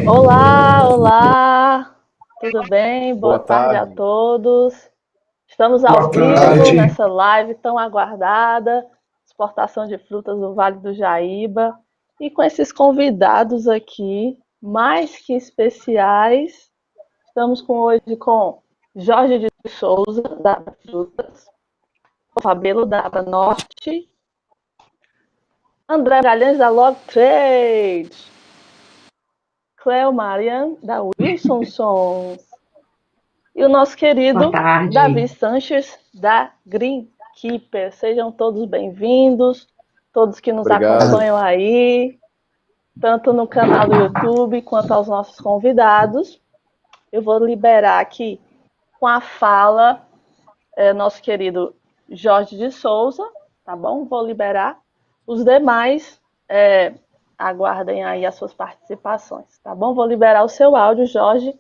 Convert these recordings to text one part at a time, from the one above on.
Olá, olá, tudo bem? Boa Boa tarde a tarde. todos. Estamos ao Boa vivo tarde. nessa live tão aguardada, exportação de frutas do Vale do Jaíba, e com esses convidados aqui, mais que especiais, estamos hoje com Jorge de Souza, da Frutas, Fabelo da Aba Norte, André Galhães, da Log Trade, Cleo Marian, da Wilson Sons, e o nosso Boa querido Davi tarde. Sanches, da Greenkeeper. Sejam todos bem-vindos, todos que nos Obrigado. acompanham aí, tanto no canal do YouTube quanto aos nossos convidados. Eu vou liberar aqui com a fala nosso querido Jorge de Souza, tá bom? Vou liberar. Os demais aguardem aí as suas participações, tá bom? Vou liberar o seu áudio, Jorge.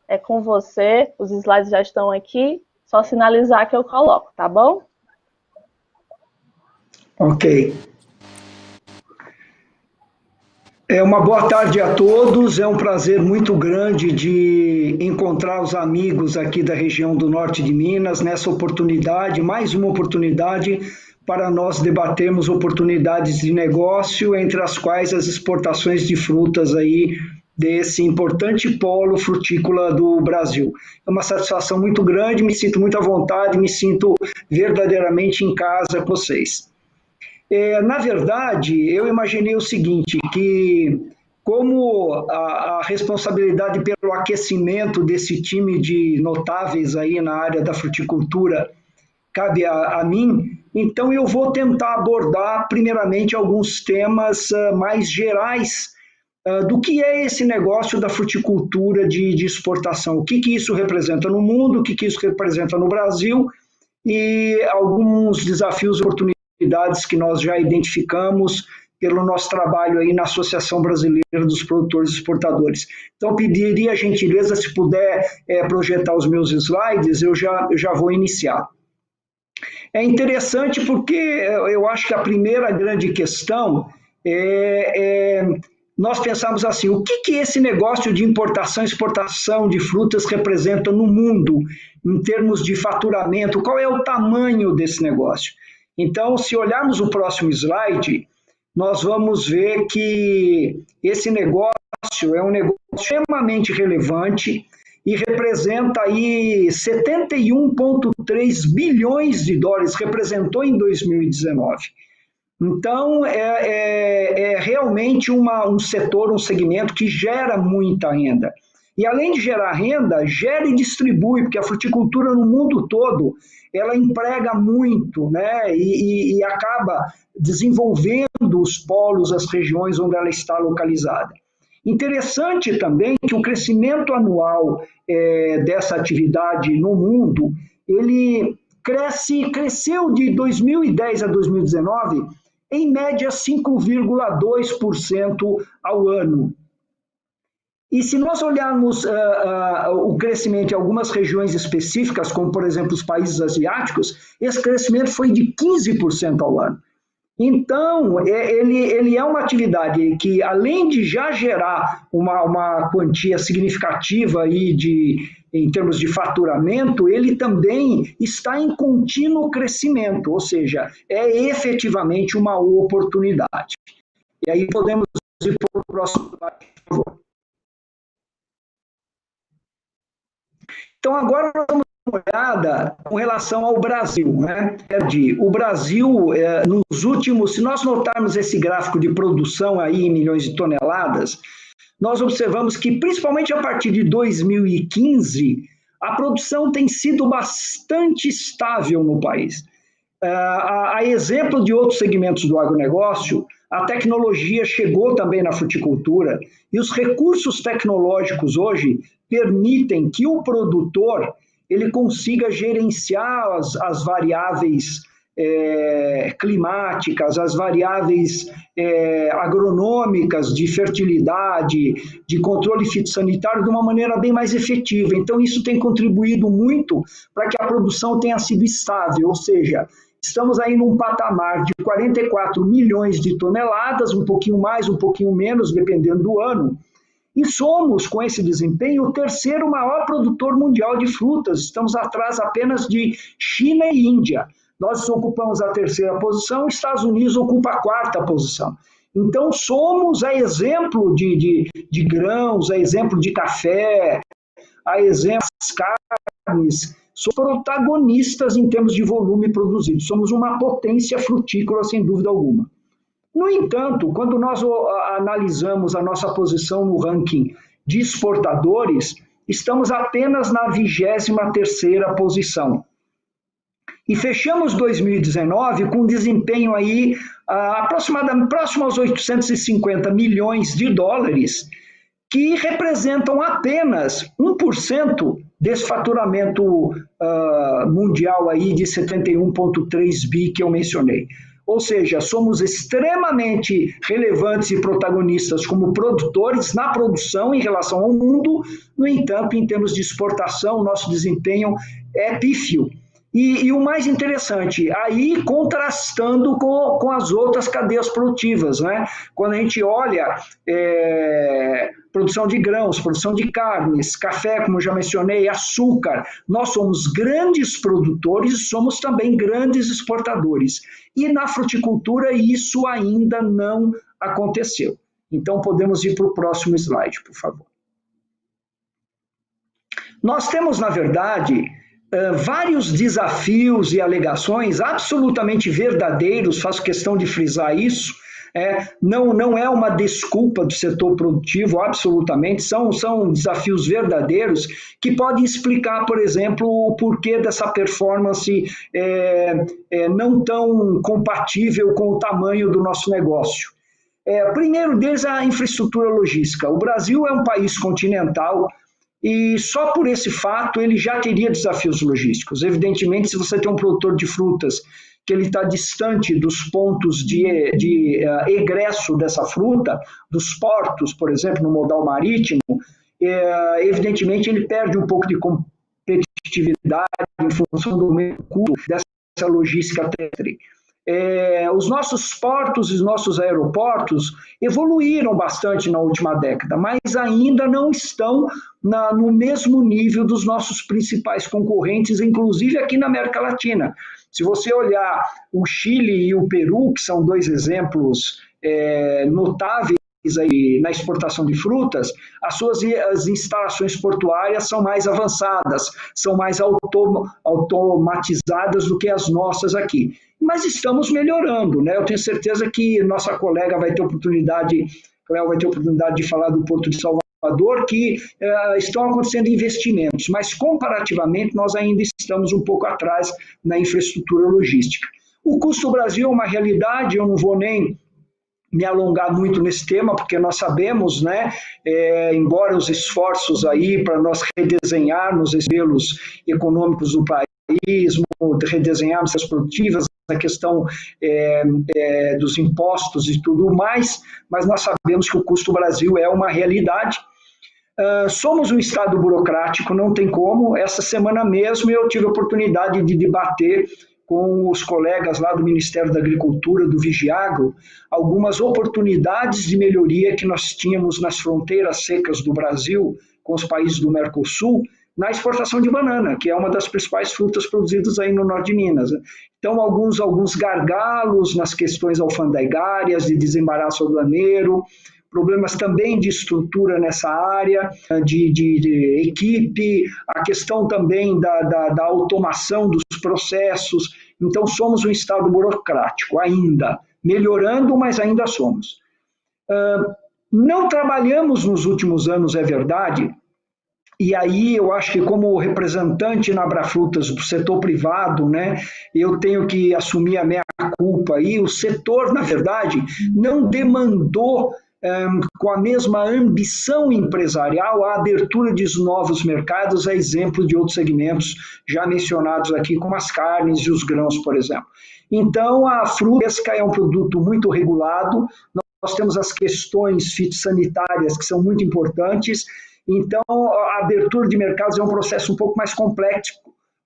É com você, os slides já estão aqui, só sinalizar que eu coloco, tá bom? Ok. Uma boa tarde a todos. É um prazer muito grande de encontrar os amigos aqui da região do norte de Minas nessa oportunidade, mais uma oportunidade para nós debatermos oportunidades de negócio, entre as quais as exportações de frutas aí desse importante polo frutícola do Brasil. É uma satisfação muito grande, me sinto muito à vontade, me sinto verdadeiramente em casa com vocês. Na verdade, eu imaginei o seguinte, que como a responsabilidade pelo aquecimento desse time de notáveis aí na área da fruticultura cabe a mim, então eu vou tentar abordar primeiramente alguns temas mais gerais do que é esse negócio da fruticultura de exportação, o que isso representa no mundo, o que isso representa no Brasil e alguns desafios e oportunidades que nós já identificamos pelo nosso trabalho aí na Associação Brasileira dos Produtores e Exportadores. Então, pediria a gentileza, se puder projetar os meus slides, eu já vou iniciar. É interessante porque eu acho que a primeira grande questão nós pensamos assim, o que esse negócio de importação e exportação de frutas representa no mundo, em termos de faturamento, qual é o tamanho desse negócio? Então, se olharmos o próximo slide, nós vamos ver que esse negócio é um negócio extremamente relevante e representa aí 71,3 bilhões de dólares, representou em 2019. Então, é realmente um setor, um segmento que gera muita renda. E além de gerar renda, gera e distribui, porque a fruticultura no mundo todo, ela emprega muito, né? E acaba desenvolvendo os polos, as regiões onde ela está localizada. Interessante também que o crescimento anual dessa atividade no mundo, ele cresceu de 2010 a 2019 em média 5,2% ao ano. E se nós olharmos o crescimento em algumas regiões específicas, como por exemplo os países asiáticos, esse crescimento foi de 15% ao ano. Então, ele é uma atividade que, além de já gerar uma quantia significativa aí em termos de faturamento, ele também está em contínuo crescimento, ou seja, é efetivamente uma oportunidade. E aí podemos ir para o próximo slide, por favor. Então, agora nós vamos dar uma olhada com relação ao Brasil, né? O Brasil, nos últimos, se nós notarmos esse gráfico de produção aí em milhões de toneladas, nós observamos que, principalmente a partir de 2015, a produção tem sido bastante estável no país. A exemplo de outros segmentos do agronegócio, a tecnologia chegou também na fruticultura e os recursos tecnológicos hoje permitem que o produtor ele consiga gerenciar as variáveis climáticas, as variáveis agronômicas de fertilidade, de controle fitossanitário de uma maneira bem mais efetiva. Então, isso tem contribuído muito para que a produção tenha sido estável, ou seja, estamos aí num patamar de 44 milhões de toneladas, um pouquinho mais, um pouquinho menos, dependendo do ano, E somos, com esse desempenho, o terceiro maior produtor mundial de frutas. Estamos atrás apenas de China e Índia. Nós ocupamos a terceira posição, os Estados Unidos ocupa a quarta posição. Então, somos a exemplo de grãos, a exemplo de café, a exemplo das carnes, somos protagonistas em termos de volume produzido. Somos uma potência frutícola, sem dúvida alguma. No entanto, quando nós analisamos a nossa posição no ranking de exportadores, estamos apenas na 23ª posição. E fechamos 2019 com um desempenho aí aproximadamente próximo aos 850 milhões de dólares, que representam apenas 1% desse faturamento mundial aí de 71,3 bi que eu mencionei. Ou seja, somos extremamente relevantes e protagonistas como produtores na produção em relação ao mundo. No entanto, em termos de exportação, nosso desempenho é pífio. E o mais interessante, aí contrastando com as outras cadeias produtivas, né? Quando a gente olha produção de grãos, produção de carnes, café, como eu já mencionei, açúcar, nós somos grandes produtores e somos também grandes exportadores. E na fruticultura isso ainda não aconteceu. Então podemos ir para o próximo slide, por favor. Nós temos, na verdade, vários desafios e alegações absolutamente verdadeiros, faço questão de frisar isso, não é uma desculpa do setor produtivo, absolutamente, são desafios verdadeiros que podem explicar, por exemplo, o porquê dessa performance não tão compatível com o tamanho do nosso negócio. Primeiro deles, a infraestrutura logística. O Brasil é um país continental, e só por esse fato ele já teria desafios logísticos. Evidentemente, se você tem um produtor de frutas que ele está distante dos pontos de egresso dessa fruta, dos portos, por exemplo, no modal marítimo, evidentemente ele perde um pouco de competitividade em função do aumento do custo dessa logística terrestre. Os nossos portos e os nossos aeroportos evoluíram bastante na última década, mas ainda não estão no mesmo nível dos nossos principais concorrentes, inclusive aqui na América Latina. Se você olhar o Chile e o Peru, que são dois exemplos notáveis aí na exportação de frutas, as instalações portuárias são mais avançadas, são mais automatizadas do que as nossas aqui. Mas estamos melhorando, né? Eu tenho certeza que nossa colega vai ter oportunidade de falar do Porto de Salvador, que estão acontecendo investimentos, mas comparativamente nós ainda estamos um pouco atrás na infraestrutura logística. O custo do Brasil é uma realidade, eu não vou nem me alongar muito nesse tema, porque nós sabemos, né, embora os esforços aí para nós redesenharmos os modelos econômicos do país, redesenharmos as produtivas, a questão dos impostos e tudo mais, mas nós sabemos que o custo do Brasil é uma realidade. Somos um Estado burocrático, não tem como. Essa semana mesmo eu tive a oportunidade de debater com os colegas lá do Ministério da Agricultura, do Vigiagro, algumas oportunidades de melhoria que nós tínhamos nas fronteiras secas do Brasil, com os países do Mercosul, na exportação de banana, que é uma das principais frutas produzidas aí no norte de Minas. Então, alguns gargalos nas questões alfandegárias, de desembaraço aduaneiro, problemas também de estrutura nessa área, de equipe, a questão também da automação dos processos. Então, somos um Estado burocrático ainda, melhorando, mas ainda somos. Não trabalhamos nos últimos anos, é verdade, e aí eu acho que como representante na Abrafrutas do setor privado, né, eu tenho que assumir a minha culpa aí. O setor, na verdade, não demandou com a mesma ambição empresarial a abertura de novos mercados, a exemplo de outros segmentos já mencionados aqui, como as carnes e os grãos, por exemplo. Então, a fruta é um produto muito regulado, nós temos as questões fitossanitárias que são muito importantes. Então, a abertura de mercados é um processo um pouco mais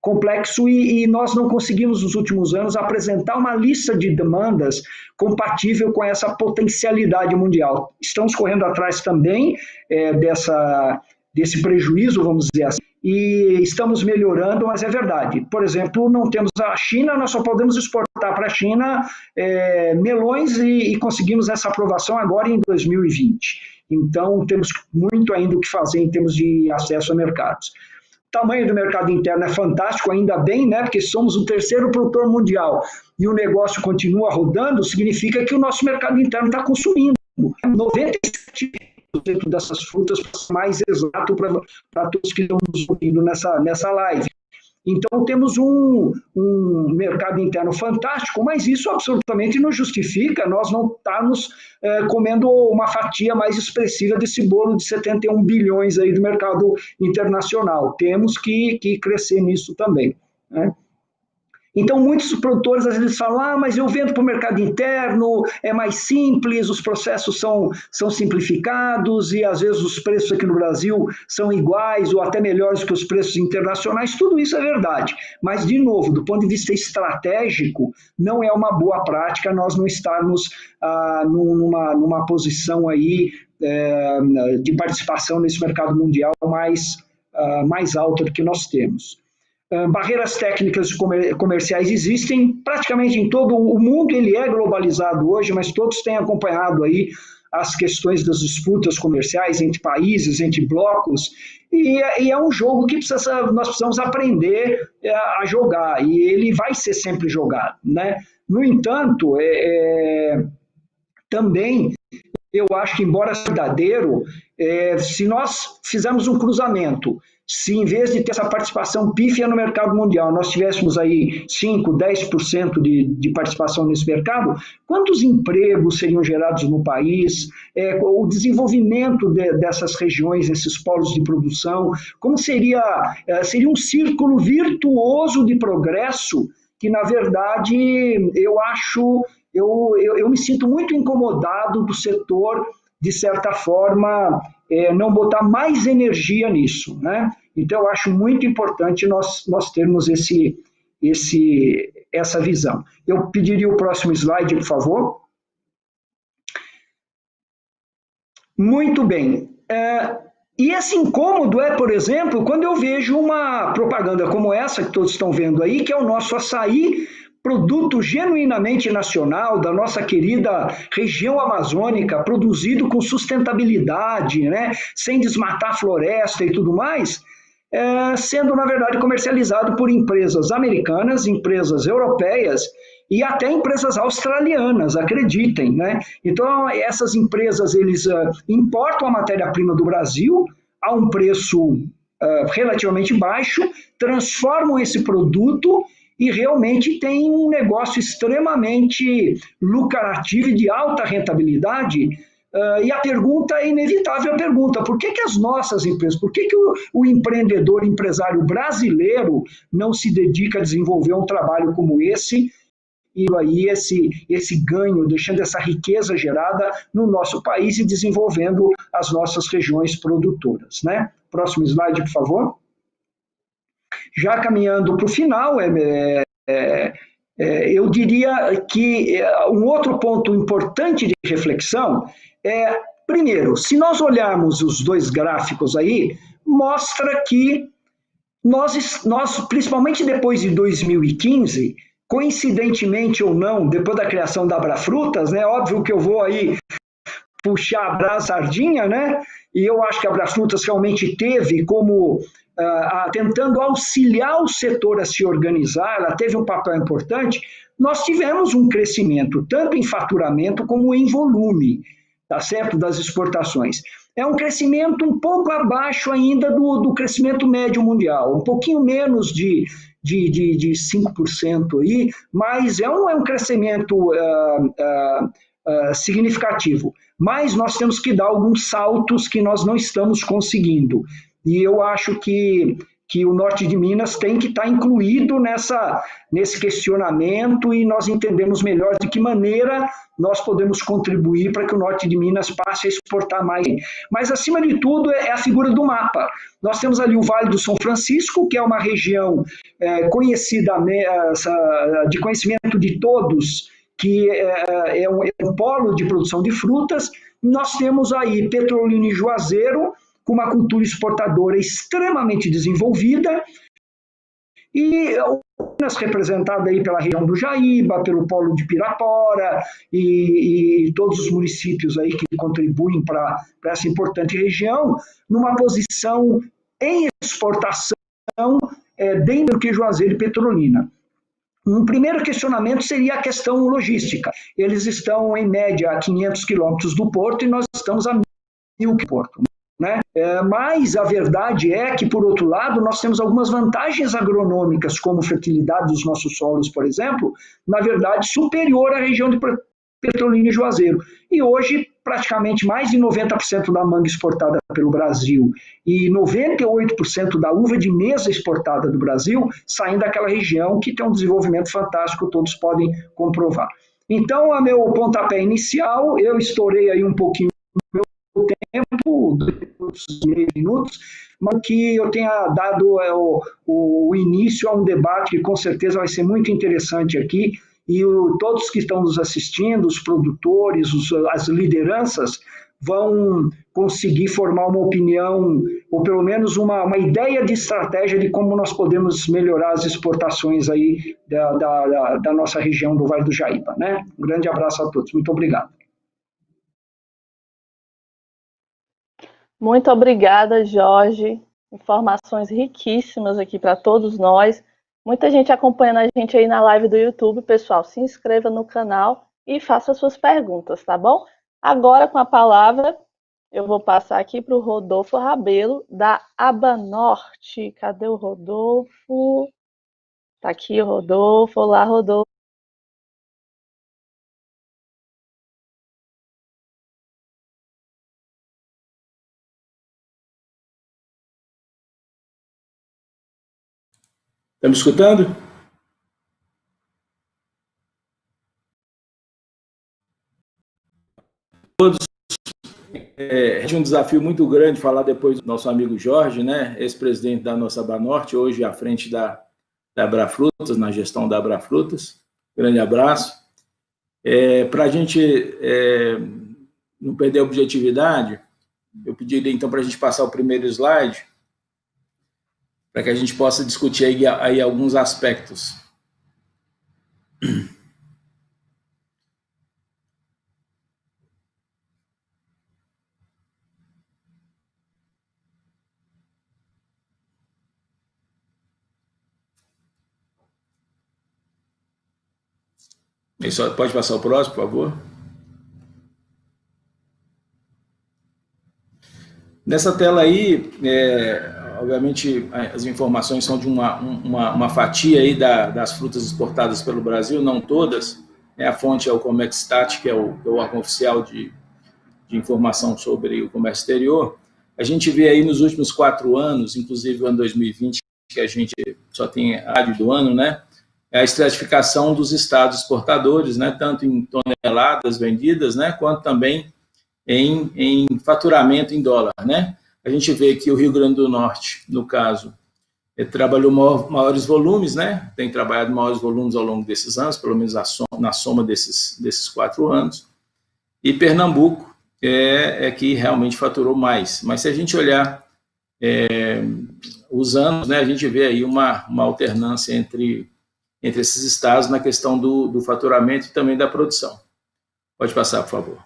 complexo e nós não conseguimos, nos últimos anos, apresentar uma lista de demandas compatível com essa potencialidade mundial. Estamos correndo atrás também desse prejuízo, vamos dizer assim, e estamos melhorando, mas é verdade. Por exemplo, não temos a China, nós só podemos exportar para a China melões e conseguimos essa aprovação agora em 2020. Então, temos muito ainda o que fazer em termos de acesso a mercados. O tamanho do mercado interno é fantástico, ainda bem, né? Porque somos o terceiro produtor mundial e o negócio continua rodando, significa que o nosso mercado interno está consumindo 97% dessas frutas, mais exato para todos que estão nos ouvindo nessa live. Então, temos um mercado interno fantástico, mas isso absolutamente não justifica nós não estarmos comendo uma fatia mais expressiva desse bolo de 71 bilhões aí do mercado internacional. Temos que crescer nisso também, né? Então, muitos produtores às vezes falam, mas eu vendo para o mercado interno, é mais simples, os processos são simplificados e às vezes os preços aqui no Brasil são iguais ou até melhores que os preços internacionais. Tudo isso é verdade, mas, de novo, do ponto de vista estratégico, não é uma boa prática nós não estarmos numa posição aí de participação nesse mercado mundial mais alta do que nós temos. Barreiras técnicas comerciais existem praticamente em todo o mundo, ele é globalizado hoje, mas todos têm acompanhado aí as questões das disputas comerciais entre países, entre blocos, e é um jogo que nós precisamos aprender a jogar, e ele vai ser sempre jogado, né? No entanto, também eu acho que, embora verdadeiro, se nós fizermos um cruzamento, se em vez de ter essa participação pífia no mercado mundial, nós tivéssemos aí 5%, 10% de participação nesse mercado, quantos empregos seriam gerados no país, o desenvolvimento dessas regiões, esses polos de produção, como seria um círculo virtuoso de progresso que, na verdade, eu me sinto muito incomodado do setor, de certa forma, não botar mais energia nisso, né? Então, eu acho muito importante nós termos essa visão. Eu pediria o próximo slide, por favor. Muito bem. E esse incômodo por exemplo, quando eu vejo uma propaganda como essa, que todos estão vendo aí, que é o nosso açaí, produto genuinamente nacional, da nossa querida região amazônica, produzido com sustentabilidade, né, sem desmatar a floresta e tudo mais, sendo, na verdade, comercializado por empresas americanas, empresas europeias e até empresas australianas, acreditem, né? Então, essas empresas, eles importam a matéria-prima do Brasil a um preço relativamente baixo, transformam esse produto e realmente tem um negócio extremamente lucrativo e de alta rentabilidade. E a pergunta é inevitável, a pergunta, por que as nossas empresas, por que o empreendedor, empresário brasileiro não se dedica a desenvolver um trabalho como esse, e aí esse ganho, deixando essa riqueza gerada no nosso país e desenvolvendo as nossas regiões produtoras, né? Próximo slide, por favor. Já caminhando para o final, eu diria que um outro ponto importante de reflexão primeiro, se nós olharmos os dois gráficos aí, mostra que nós principalmente depois de 2015, coincidentemente ou não, depois da criação da Abrafrutas, né, óbvio que eu vou aí puxar a brasa sardinha, né, e eu acho que a Abrafrutas realmente teve como tentando auxiliar o setor a se organizar, ela teve um papel importante, nós tivemos um crescimento, tanto em faturamento como em volume, tá certo, das exportações. É um crescimento um pouco abaixo ainda do crescimento médio mundial, um pouquinho menos de 5% aí, mas é um crescimento significativo. Mas nós temos que dar alguns saltos que nós não estamos conseguindo. E eu acho que que o norte de Minas tem que estar incluído nesse questionamento e nós entendemos melhor de que maneira nós podemos contribuir para que o norte de Minas passe a exportar mais. Mas, acima de tudo, é a figura do mapa. Nós temos ali o Vale do São Francisco, que é uma região conhecida, de conhecimento de todos, que é um polo de produção de frutas. Nós temos aí Petrolina e Juazeiro, com uma cultura exportadora extremamente desenvolvida, e Minas representada aí pela região do Jaíba, pelo polo de Pirapora, e todos os municípios aí que contribuem para essa importante região, numa posição em exportação dentro do que Juazeiro e Petrolina. Um primeiro questionamento seria a questão logística. Eles estão, em média, a 500 quilômetros do porto e nós estamos a 1.000 quilômetros do porto. Né? Mas a verdade é que, por outro lado, nós temos algumas vantagens agronômicas, como fertilidade dos nossos solos, por exemplo, na verdade, superior à região de Petrolina e Juazeiro. E hoje, praticamente mais de 90% da manga exportada pelo Brasil e 98% da uva de mesa exportada do Brasil saem daquela região que tem um desenvolvimento fantástico, todos podem comprovar. Então, a meu pontapé inicial, eu estourei aí um pouquinho o tempo, 2 minutos, mas que eu tenha dado o início a um debate que com certeza vai ser muito interessante aqui, e todos que estão nos assistindo, os produtores, as lideranças, vão conseguir formar uma opinião, ou pelo menos uma ideia de estratégia de como nós podemos melhorar as exportações aí da nossa região do Vale do Jaíba. Né? Um grande abraço a todos. Muito obrigado. Muito obrigada, Jorge. Informações riquíssimas aqui para todos nós. Muita gente acompanhando a gente aí na live do YouTube. Pessoal, se inscreva no canal e faça suas perguntas, tá bom? Agora, com a palavra, eu vou passar aqui para o Rodolfo Rabelo, da Abanorte. Cadê o Rodolfo? Tá aqui o Rodolfo. Olá, Rodolfo. Está me escutando? Todos. É um desafio muito grande falar depois do nosso amigo Jorge, né, ex-presidente da nossa Banorte, hoje à frente da Abrafrutas, na gestão da Abrafrutas. Grande abraço. Para a gente não perder a objetividade, eu pediria então para a gente passar o primeiro slide, para que a gente possa discutir aí alguns aspectos. Pode passar o próximo, por favor? Nessa tela aí, obviamente, as informações são de uma fatia aí das frutas exportadas pelo Brasil, não todas. A fonte é o Comexstat, que é o órgão oficial de informação sobre o comércio exterior. A gente vê aí nos últimos 4 anos, inclusive o ano 2020, que a gente só tem a área do ano, né? A estratificação dos estados exportadores, né? Tanto em toneladas vendidas, né? Quanto também em faturamento em dólar, né? A gente vê que o Rio Grande do Norte, no caso, trabalhou maiores volumes, né? Tem trabalhado maiores volumes ao longo desses anos, pelo menos na soma desses 4 anos. E Pernambuco é que realmente faturou mais. Mas se a gente olhar os anos, né, a gente vê aí uma alternância entre esses estados na questão do faturamento e também da produção. Pode passar, por favor.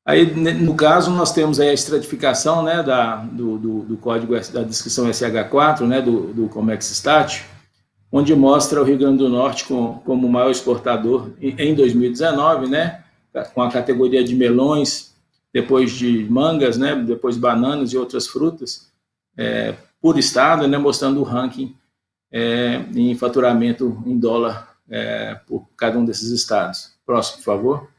Aí, no caso, nós temos aí a estratificação, né, do código da descrição SH4, né, do Comexstat, onde mostra o Rio Grande do Norte como o maior exportador em 2019, né, com a categoria de melões, depois de mangas, né, depois bananas e outras frutas, por estado, né, mostrando o ranking em faturamento em dólar por cada um desses estados. Próximo, por favor.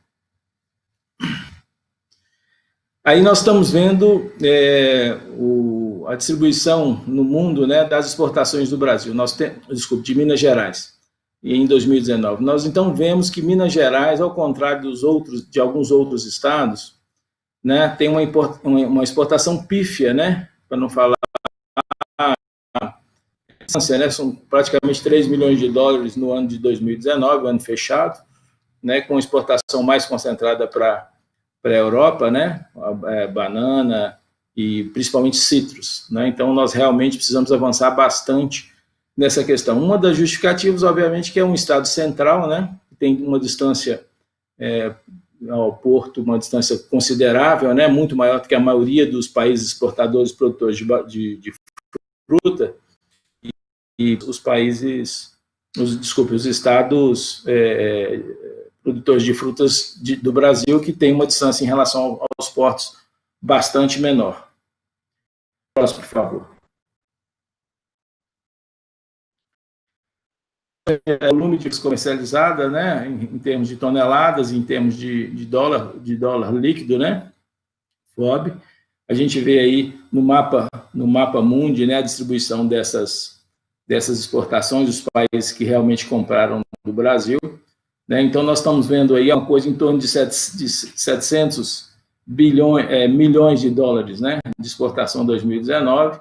Aí nós estamos vendo a distribuição no mundo, né, das exportações do Brasil, de Minas Gerais, em 2019. Nós então vemos que Minas Gerais, ao contrário de alguns outros estados, né, tem uma exportação pífia, né, para não falar, né, são praticamente 3 milhões de dólares no ano de 2019, ano fechado, né, com exportação mais concentrada para a Europa, né, banana e principalmente citros, né. Então nós realmente precisamos avançar bastante nessa questão. Uma das justificativas, obviamente, que é um estado central, né, que tem uma distância ao porto, uma distância considerável, né, muito maior do que a maioria dos países exportadores produtores de fruta, e os estados produtores de frutas do Brasil, que tem uma distância em relação aos portos bastante menor. Próximo, por favor. O volume de comercializada, né, em termos de toneladas, em termos de dólar líquido, né, FOB. A gente vê aí no mapa mundi, né, a distribuição dessas exportações, dos países que realmente compraram do Brasil, né. Então nós estamos vendo aí uma coisa em torno de 700 milhões de dólares, né, de exportação em 2019,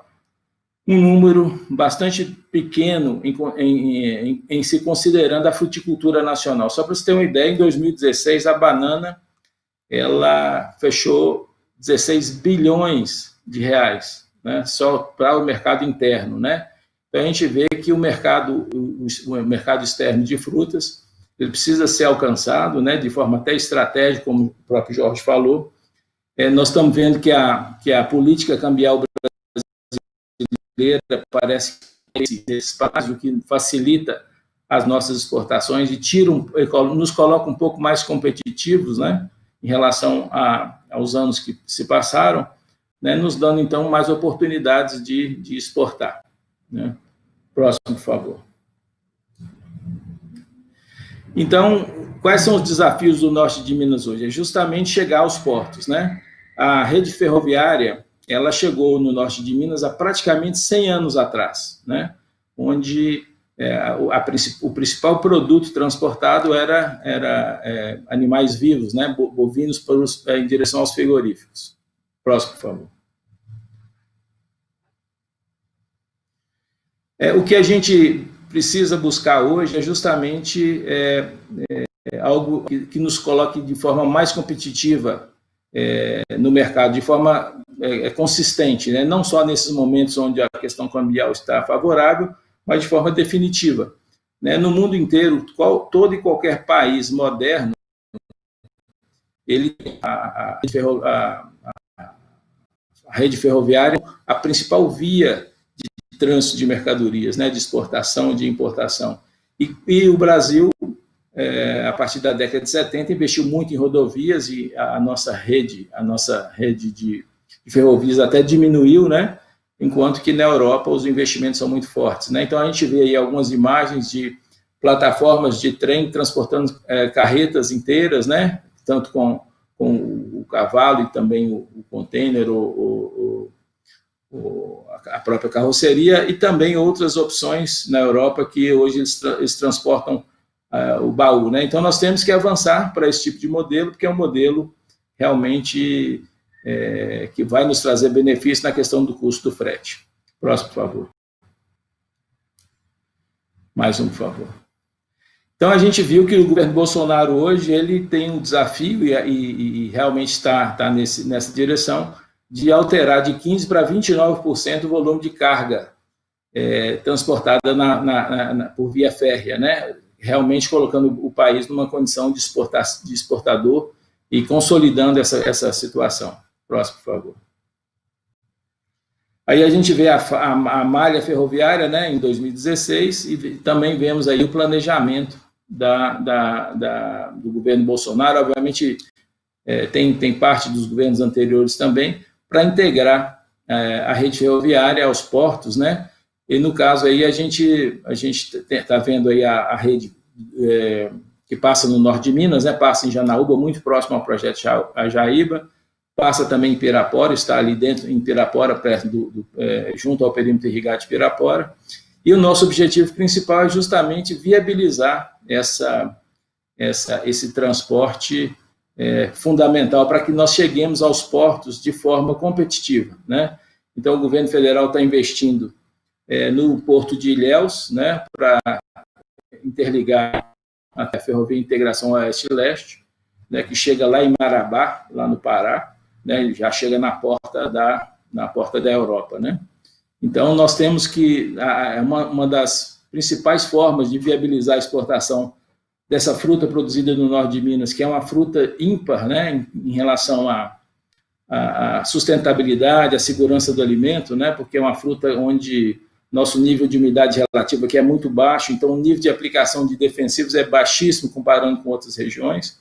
um número bastante pequeno em se considerando a fruticultura nacional. Só para você ter uma ideia, em 2016 a banana ela fechou 16 bilhões de reais, né, só para o mercado interno, né. Então a gente vê que o mercado externo de frutas ele precisa ser alcançado, né, de forma até estratégica, como o próprio Jorge falou. Nós estamos vendo que a política cambial brasileira parece esse espaço que facilita as nossas exportações e nos coloca um pouco mais competitivos, né, em relação aos anos que se passaram, né, nos dando, então, mais oportunidades de exportar, né. Próximo, por favor. Então, quais são os desafios do norte de Minas hoje? É justamente chegar aos portos, né? A rede ferroviária, ela chegou no norte de Minas há praticamente 100 anos atrás, né? Onde o principal produto transportado era animais vivos, né? Bovinos em direção aos frigoríficos. Próximo, por favor. O que a gente precisa buscar hoje é justamente algo que nos coloque de forma mais competitiva no mercado, de forma consistente, né? Não só nesses momentos onde a questão cambial está favorável, mas de forma definitiva, né? No mundo inteiro, todo e qualquer país moderno, ele a rede ferroviária, a principal via de trânsito de mercadorias, né, de exportação e de importação. E o Brasil, a partir da década de 70, investiu muito em rodovias e a nossa rede de ferrovias até diminuiu, né, enquanto que na Europa os investimentos são muito fortes, né. Então a gente vê aí algumas imagens de plataformas de trem transportando carretas inteiras, né, tanto com o cavalo e também o container, a própria carroceria, e também outras opções na Europa que hoje eles transportam o baú, né? Então nós temos que avançar para esse tipo de modelo, porque é um modelo realmente que vai nos trazer benefício na questão do custo do frete. Próximo, por favor. Mais um, por favor. Então a gente viu que o governo Bolsonaro hoje ele tem um desafio e realmente está nessa direção de alterar de 15% para 29% o volume de carga transportada por via férrea, né? Realmente colocando o país numa condição de exportador e consolidando essa situação. Próximo, por favor. Aí a gente vê a malha ferroviária, né, em 2016 e também vemos aí o planejamento do governo Bolsonaro. Obviamente tem parte dos governos anteriores também, para integrar a rede ferroviária aos portos, né? E no caso aí a gente está vendo aí a rede que passa no norte de Minas, né? Passa em Janaúba, muito próximo ao projeto Jaíba, passa também em Pirapora, está ali dentro, em Pirapora, perto junto ao perímetro irrigado de Pirapora. E o nosso objetivo principal é justamente viabilizar esse transporte fundamental para que nós cheguemos aos portos de forma competitiva, né? Então, o governo federal está investindo no Porto de Ilhéus, né, para interligar a Ferrovia Integração Oeste-Leste, né, que chega lá em Marabá, lá no Pará, né, já chega na porta da Europa, né? Então, nós temos que uma das principais formas de viabilizar a exportação dessa fruta produzida no norte de Minas, que é uma fruta ímpar, né, em relação à sustentabilidade, à segurança do alimento, né, porque é uma fruta onde nosso nível de umidade relativa aqui é muito baixo, então o nível de aplicação de defensivos é baixíssimo comparando com outras regiões,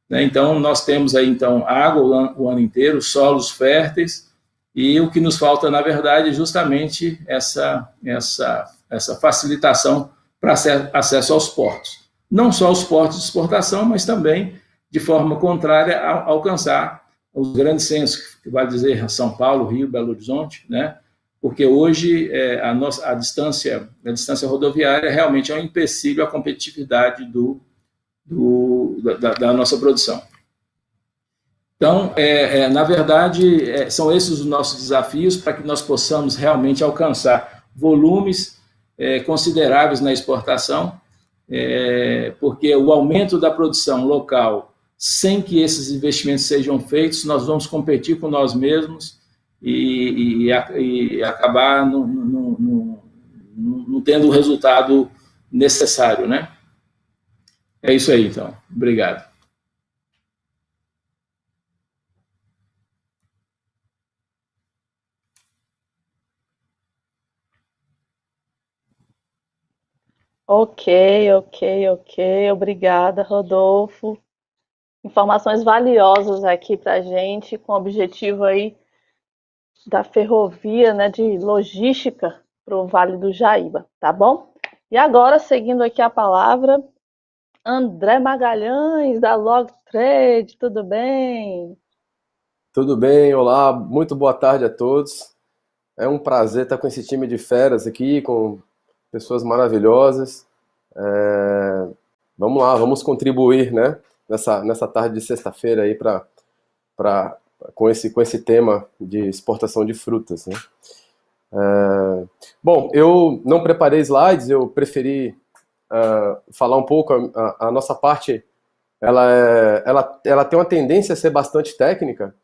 né? Então, nós temos aí, então, água o ano inteiro, solos férteis, e o que nos falta, na verdade, é justamente essa facilitação para acesso aos portos. Não só os portos de exportação, mas também, de forma contrária, alcançar os grandes centros, que vai dizer São Paulo, Rio, Belo Horizonte, né? Porque hoje a distância rodoviária realmente é um empecilho à competitividade da nossa produção. Então, na verdade, são esses os nossos desafios para que nós possamos realmente alcançar volumes consideráveis na exportação, porque o aumento da produção local, sem que esses investimentos sejam feitos, nós vamos competir com nós mesmos e acabar não tendo o resultado necessário, né? É isso aí, então. Obrigado. Ok. Obrigada, Rodolfo. Informações valiosas aqui para a gente, com o objetivo aí da ferrovia, né, de logística para o Vale do Jaíba, tá bom? E agora, seguindo aqui a palavra, André Magalhães, da Log Trade, tudo bem? Tudo bem, olá, muito boa tarde a todos. É um prazer estar com esse time de feras aqui, com pessoas maravilhosas. Vamos lá, vamos contribuir, né, nessa tarde de sexta-feira aí com esse tema de exportação de frutas, né? Bom, eu não preparei slides, eu preferi falar um pouco. A nossa parte, ela tem uma tendência a ser bastante técnica,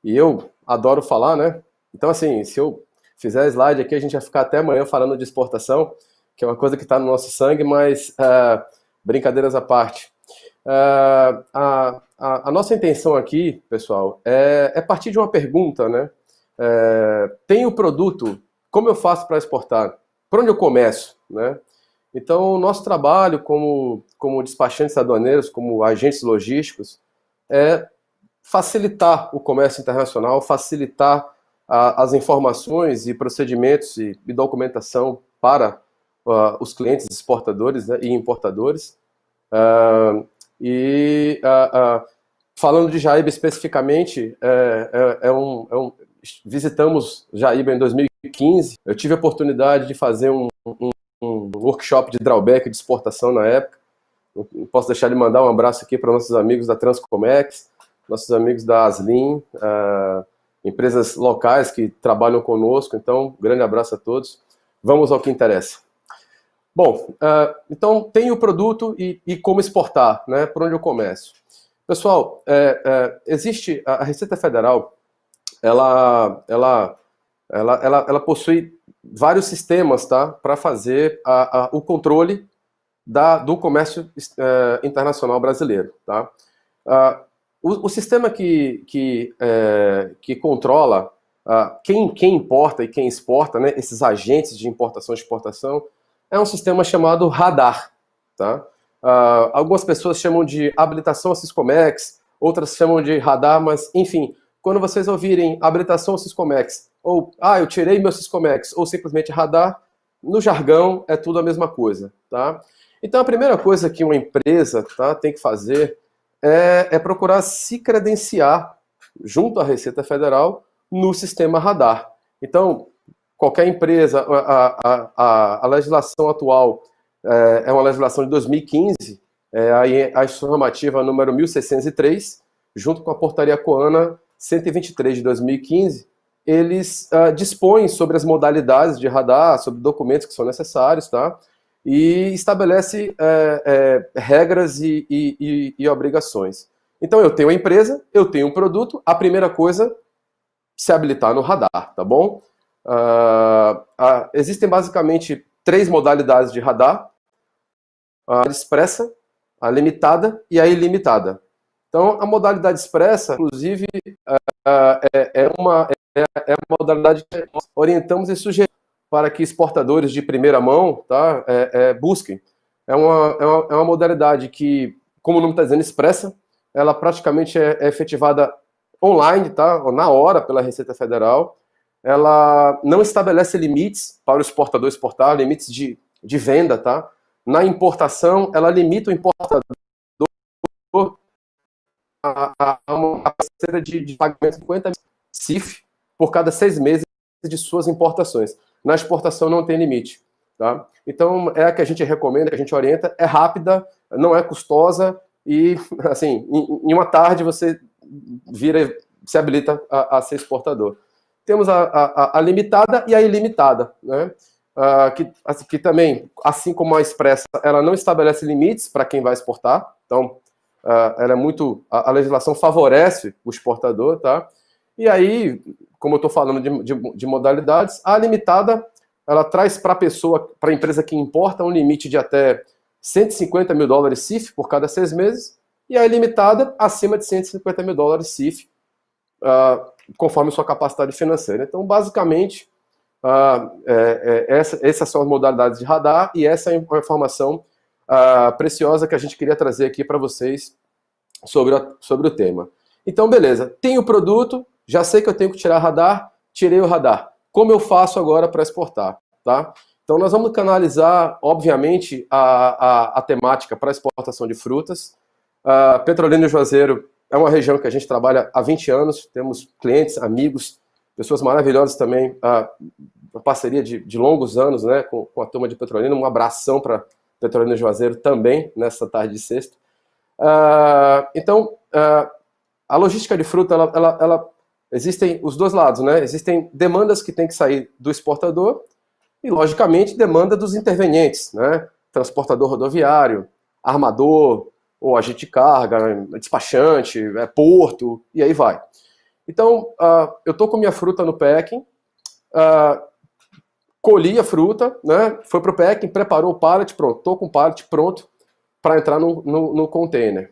e eu adoro falar, né? Então, assim, se eu fizer slide aqui, a gente vai ficar até amanhã falando de exportação, que é uma coisa que está no nosso sangue, mas brincadeiras à parte. A nossa intenção aqui, pessoal, é partir de uma pergunta, né? Tenho o produto, como eu faço para exportar? Por onde eu começo, né? Então, o nosso trabalho como despachantes aduaneiros, como agentes logísticos, é facilitar o comércio internacional, facilitar as informações e procedimentos e documentação para os clientes exportadores, né, e importadores. Falando de Jaíba especificamente, visitamos Jaíba em 2015. Eu tive a oportunidade de fazer um workshop de drawback de exportação na época. Não posso deixar de mandar um abraço aqui para nossos amigos da Transcomex, nossos amigos da Aslin, empresas locais que trabalham conosco. Então, grande abraço a todos. Vamos ao que interessa. Bom, então tem o produto e como exportar, né? Por onde eu começo? Pessoal, existe a Receita Federal, ela possui vários sistemas, tá, para fazer o controle do comércio internacional brasileiro, tá? O sistema que controla quem importa e quem exporta, né, esses agentes de importação e exportação, é um sistema chamado radar, tá? Algumas pessoas chamam de habilitação a Siscomex, outras chamam de radar, mas, enfim, quando vocês ouvirem habilitação a Siscomex, ou, eu tirei meu Siscomex, ou simplesmente radar, no jargão é tudo a mesma coisa, tá? Então, a primeira coisa que uma empresa, tá, tem que fazer é procurar se credenciar junto à Receita Federal, no sistema radar. Então, qualquer empresa, a legislação atual é uma legislação de 2015, a instrução normativa número 1603, junto com a portaria COANA 123 de 2015, eles dispõem sobre as modalidades de radar, sobre documentos que são necessários, tá? E estabelece regras e obrigações. Então, eu tenho uma empresa, eu tenho um produto, a primeira coisa, se habilitar no radar, tá bom? Existem basicamente 3 modalidades de radar: a expressa, a limitada e a ilimitada. Então, a modalidade expressa, inclusive, é uma modalidade que nós orientamos e sugerimos para que exportadores de primeira mão, tá, busquem. É uma modalidade que, como o nome está dizendo, expressa, ela praticamente é efetivada online, tá, na hora, pela Receita Federal. Ela não estabelece limites para o exportador exportar, limites de venda, tá? Na importação, ela limita o importador a uma parceira de pagamento de 50 CIF por cada 6 meses de suas importações. Na exportação não tem limite, tá? Então, é a que a gente recomenda, que a gente orienta, é rápida, não é custosa e, assim, em uma tarde você se habilita a ser exportador. Temos a limitada e a ilimitada, né? Que também, assim como a expressa, ela não estabelece limites para quem vai exportar. Então, ela é muito... A legislação favorece o exportador, tá? E aí, como eu estou falando de modalidades, a limitada, ela traz para a pessoa, para a empresa que importa, um limite de até $150 mil CIF por cada 6 meses, e a ilimitada, acima de $150 mil CIF, conforme sua capacidade financeira. Então, basicamente, essas são as modalidades de radar, e essa é uma informação preciosa que a gente queria trazer aqui para vocês sobre o tema. Então, beleza, tenho o produto, já sei que eu tenho que tirar radar, tirei o radar. Como eu faço agora para exportar? Tá? Então, nós vamos canalizar, obviamente, a temática para exportação de frutas. Petrolina e Juazeiro é uma região que a gente trabalha há 20 anos, temos clientes, amigos, pessoas maravilhosas também, uma parceria de longos anos, né, com a turma de Petrolina. Um abração para Petrolina e Juazeiro também, nessa tarde de sexta. Então, a logística de fruta, ela existem os dois lados, né? Existem demandas que têm que sair do exportador e, logicamente, demanda dos intervenientes, né? Transportador rodoviário, armador, ou agente de carga, despachante, porto, e aí vai. Então, eu estou com minha fruta no packing, colhi a fruta, né? Foi para o packing, preparou o pallet, pronto, estou com o pallet pronto para entrar no container.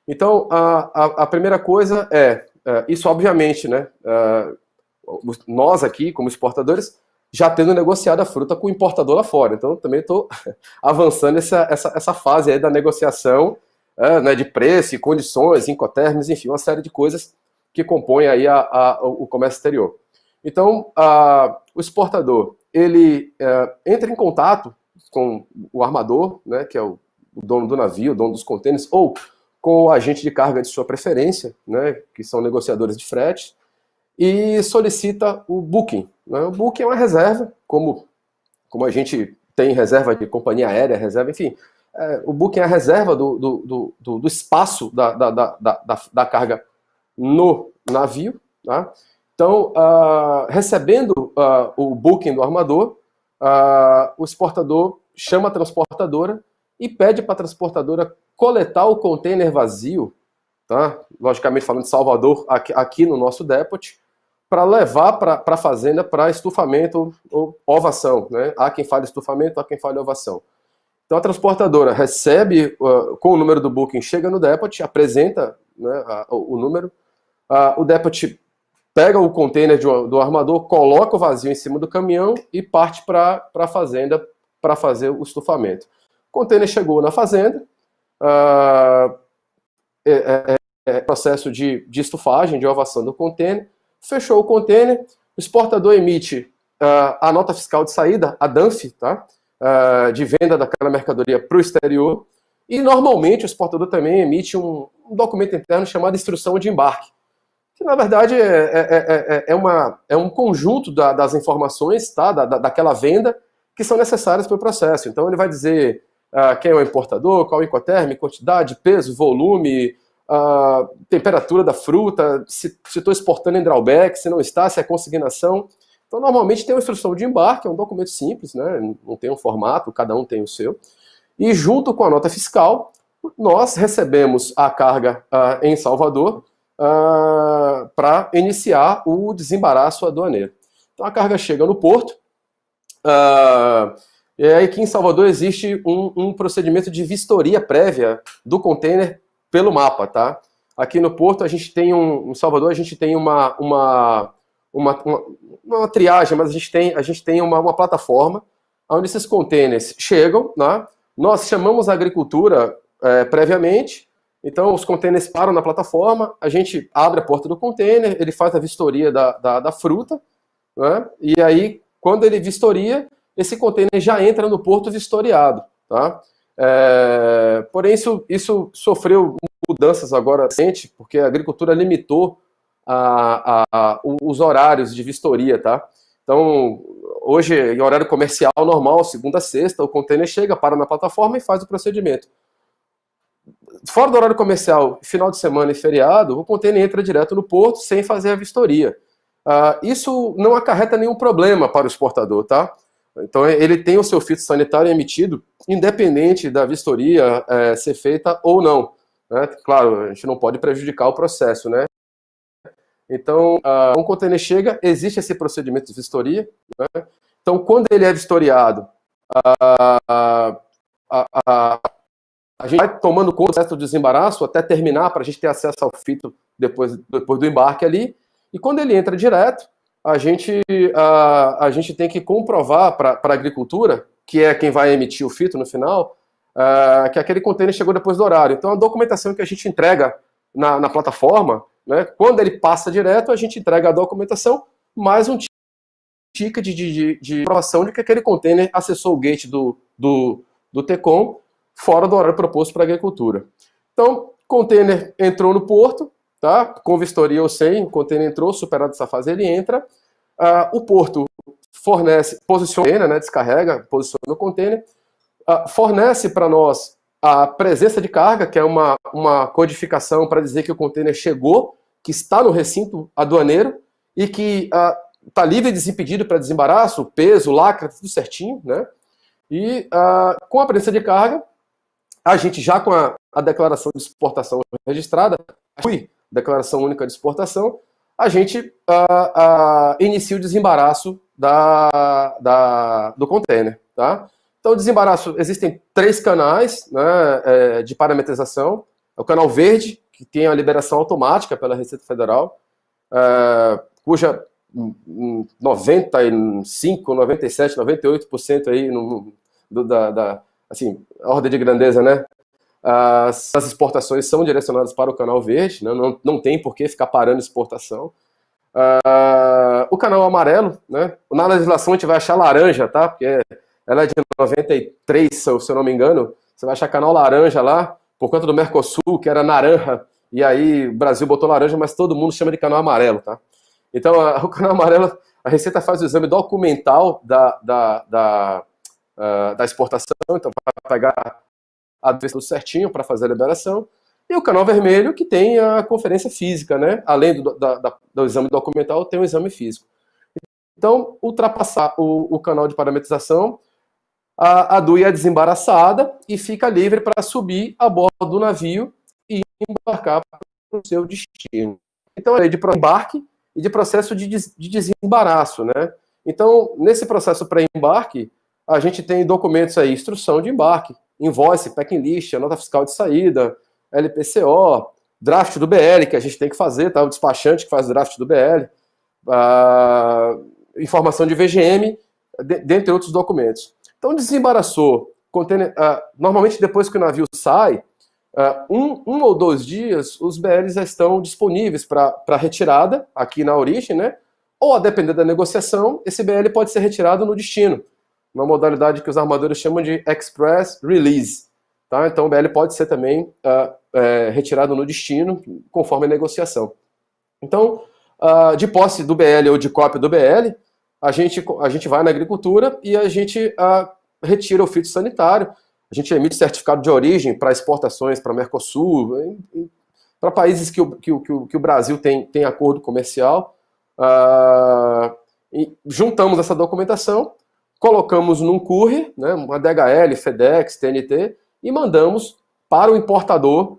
Então, a primeira coisa isso obviamente, né, nós aqui, como exportadores, já tendo negociado a fruta com o importador lá fora. Então, também estou avançando essa fase aí da negociação, né, de preço, condições, incoterms, enfim, uma série de coisas que compõem aí o comércio exterior. Então, o exportador, ele entra em contato com o armador, né, que é o dono do navio, o dono dos contêineres, ou com o agente de carga de sua preferência, né, que são negociadores de frete, e solicita o booking, né? O booking é uma reserva, como a gente tem reserva de companhia aérea, reserva, enfim, o booking é a reserva do espaço da carga no navio, tá? Então, recebendo o booking do armador, o exportador chama a transportadora e pede para a transportadora coletar o container vazio, tá? Logicamente falando de Salvador, aqui no nosso depot, para levar para a fazenda para estufamento ou ovação, né? Há quem fale estufamento, há quem fale ovação. Então a transportadora recebe com o número do booking, chega no depot, apresenta, né, o número, o depot pega o container do armador, coloca o vazio em cima do caminhão e parte para a fazenda para fazer o estufamento. O container chegou na fazenda, processo de estufagem, de ovação do container, fechou o container, o exportador emite a nota fiscal de saída, a DANF, tá? De venda daquela mercadoria para o exterior, e normalmente o exportador também emite um documento interno chamado instrução de embarque. que na verdade é um conjunto das informações, tá, daquela venda, que são necessárias para o processo. Então ele vai dizer quem é o importador, qual é o Incoterm, quantidade, peso, volume, temperatura da fruta, se estou exportando em drawback, se não está, se é consignação. Então normalmente tem uma instrução de embarque, é um documento simples, né, não tem um formato, cada um tem o seu. E junto com a nota fiscal, nós recebemos a carga em Salvador para iniciar o desembaraço aduaneiro. Então a carga chega no porto, e aí aqui em Salvador existe um procedimento de vistoria prévia do container pelo mapa, tá? Aqui no porto a gente tem em Salvador a gente tem uma triagem, mas a gente tem uma plataforma onde esses containers chegam, né? Nós chamamos a agricultura previamente, então os containers param na plataforma, a gente abre a porta do container, ele faz a vistoria da fruta, né? E aí, quando ele vistoria, esse container já entra no porto vistoriado, tá? Porém, isso sofreu mudanças agora recente, porque a agricultura limitou os horários de vistoria, tá? Então, hoje, em horário comercial normal, segunda a sexta, o container chega, para na plataforma e faz o procedimento. Fora do horário comercial, final de semana e feriado, o container entra direto no porto sem fazer a vistoria. Isso não acarreta nenhum problema para o exportador, tá? Então, ele tem o seu fitossanitário emitido, independente da vistoria ser feita ou não, né? Claro, a gente não pode prejudicar o processo, né? Então, um container chega, existe esse procedimento de vistoria, né? Então, quando ele é vistoriado, a gente vai tomando conta do processo do desembaraço até terminar, para a gente ter acesso ao fito depois do embarque ali, e quando ele entra direto, a gente tem que comprovar para a agricultura, que é quem vai emitir o fito no final, que aquele container chegou depois do horário. Então, a documentação que a gente entrega na plataforma, né, quando ele passa direto, a gente entrega a documentação, mais um ticket de aprovação de que aquele container acessou o gate do TECOM fora do horário proposto para a agricultura. Então, container entrou no porto, tá? Com vistoria ou sem, o container entrou, superado essa fase, ele entra. O porto fornece, posiciona, né, descarrega, posiciona o container, fornece para nós a presença de carga, que é uma codificação para dizer que o container chegou, que está no recinto aduaneiro e que está livre e desimpedido para desembaraço, peso, lacra, tudo certinho, né? E com a presença de carga, a gente já com a declaração de exportação registrada, declaração única de exportação, a gente inicia o desembaraço do container, tá? Então, o desembaraço, existem 3 canais, né, de parametrização. É o canal verde, que tem a liberação automática pela Receita Federal, cuja 95, 97, 98% aí assim, ordem de grandeza, né? As exportações são direcionadas para o canal verde, né? Não tem por que ficar parando exportação. O canal amarelo, né? Na legislação a gente vai achar laranja, tá? Porque ela é de 93, se eu não me engano. Você vai achar canal laranja lá, por conta do Mercosul, que era naranja, e aí o Brasil botou laranja, mas todo mundo chama de canal amarelo, tá? Então, o canal amarelo, a Receita faz o exame documental da exportação, então vai pegar a tudo certinho para fazer a liberação, e o canal vermelho, que tem a conferência física, né? Além do exame documental, tem o exame físico. Então, ultrapassar o canal de parametrização, a DUI é desembaraçada e fica livre para subir a bordo do navio e embarcar para o seu destino. Então, é de embarque e de processo de desembaraço, né? Então, nesse processo pré-embarque, a gente tem documentos aí, instrução de embarque, invoice, packing list, a nota fiscal de saída, LPCO, draft do BL, que a gente tem que fazer, tá? O despachante que faz o draft do BL, informação de VGM, dentre outros documentos. Então, desembaraçou, normalmente depois que o navio sai, um ou 2 dias, os BLs já estão disponíveis para retirada aqui na origem, né? Ou, a depender da negociação, esse BL pode ser retirado no destino, uma modalidade que os armadores chamam de Express Release. Tá? Então, o BL pode ser também retirado no destino, conforme a negociação. Então, de posse do BL ou de cópia do BL, a gente vai na agricultura e a gente retira o fitossanitário, a gente emite certificado de origem para exportações para Mercosul, para países que o Brasil tem acordo comercial. E juntamos essa documentação, colocamos num courier, né, uma DHL, FedEx, TNT, e mandamos para o importador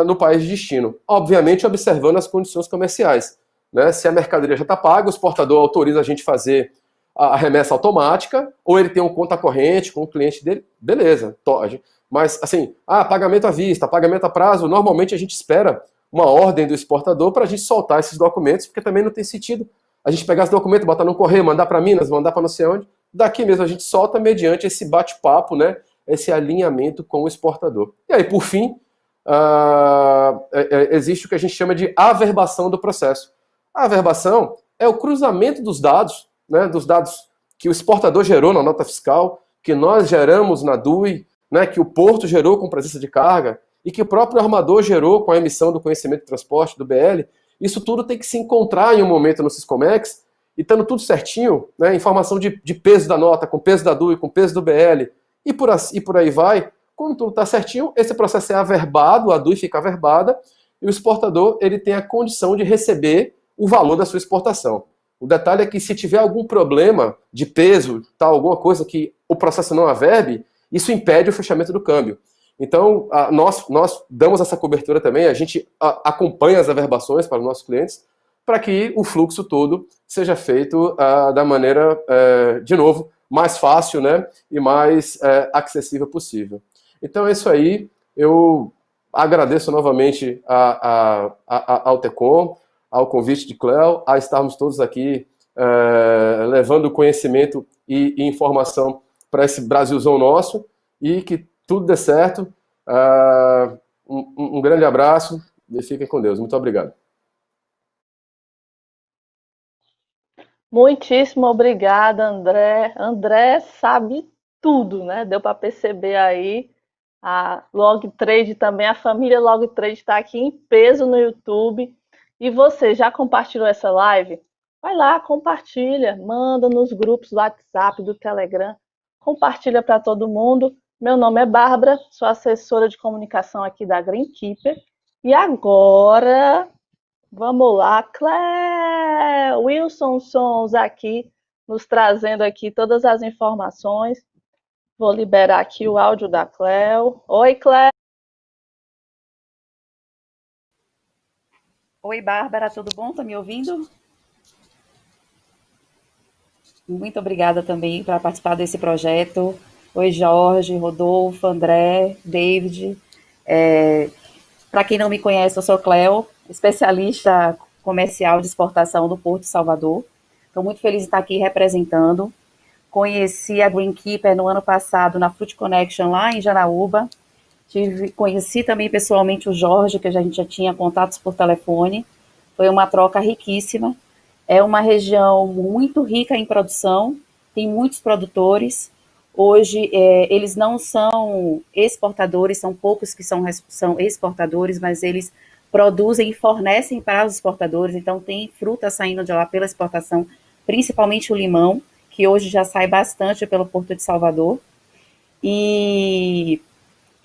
no país de destino. Obviamente, observando as condições comerciais. Né? Se a mercadoria já está paga, o exportador autoriza a gente fazer a remessa automática, ou ele tem um conta corrente com o cliente dele, beleza. Mas, assim, pagamento à vista, pagamento a prazo, normalmente a gente espera uma ordem do exportador para a gente soltar esses documentos, porque também não tem sentido a gente pegar esse documento, botar no correio, mandar para Minas, mandar para não sei onde. Daqui mesmo a gente solta mediante esse bate-papo, né, esse alinhamento com o exportador. E aí, por fim, existe o que a gente chama de averbação do processo. A averbação é o cruzamento dos dados, né, dos dados que o exportador gerou na nota fiscal, que nós geramos na DUI, né, que o porto gerou com presença de carga e que o próprio armador gerou com a emissão do conhecimento de transporte, do BL. Isso tudo tem que se encontrar em um momento no Siscomex, e estando tudo certinho, né, informação de peso da nota, com peso da DUI, com peso do BL, e por aí vai. Quando tudo está certinho, esse processo é averbado, a DUI fica averbada, e o exportador ele tem a condição de receber o valor da sua exportação. O detalhe é que se tiver algum problema de peso, alguma coisa que o processo não averbe, isso impede o fechamento do câmbio. Então, nós damos essa cobertura também, a gente acompanha as averbações para os nossos clientes, para que o fluxo todo seja feito da maneira, de novo, mais fácil, né, e mais acessível possível. Então é isso aí, eu agradeço novamente ao TECOM, ao convite de Cléo, a estarmos todos aqui levando conhecimento e informação para esse Brasilzão nosso, e que tudo dê certo. Um grande abraço e fiquem com Deus. Muito obrigado. Muitíssimo obrigada, André. André sabe tudo, né? Deu para perceber aí. A Logtrade também, a família Logtrade está aqui em peso no YouTube. E você já compartilhou essa live? Vai lá, compartilha, manda nos grupos do WhatsApp, do Telegram, compartilha para todo mundo. Meu nome é Bárbara, sou assessora de comunicação aqui da Greenkeeper. E agora, vamos lá, Cléo, Wilson Sons aqui, nos trazendo aqui todas as informações. Vou liberar aqui o áudio da Cléo. Oi, Cléo. Oi, Bárbara, tudo bom? Tá me ouvindo? Muito obrigada também por participar desse projeto. Oi, Jorge, Rodolfo, André, David. Para quem não me conhece, eu sou Cléo, especialista comercial de exportação do Porto de Salvador. Estou muito feliz de estar aqui representando. Conheci a Greenkeeper no ano passado na Fruit Connection lá em Janaúba. Conheci também pessoalmente o Jorge, que a gente já tinha contatos por telefone. Foi uma troca riquíssima. É uma região muito rica em produção, tem muitos produtores. Hoje, eles não são exportadores, são poucos que são exportadores, mas eles produzem e fornecem para os exportadores. Então, tem fruta saindo de lá pela exportação, principalmente o limão, que hoje já sai bastante pelo Porto de Salvador. E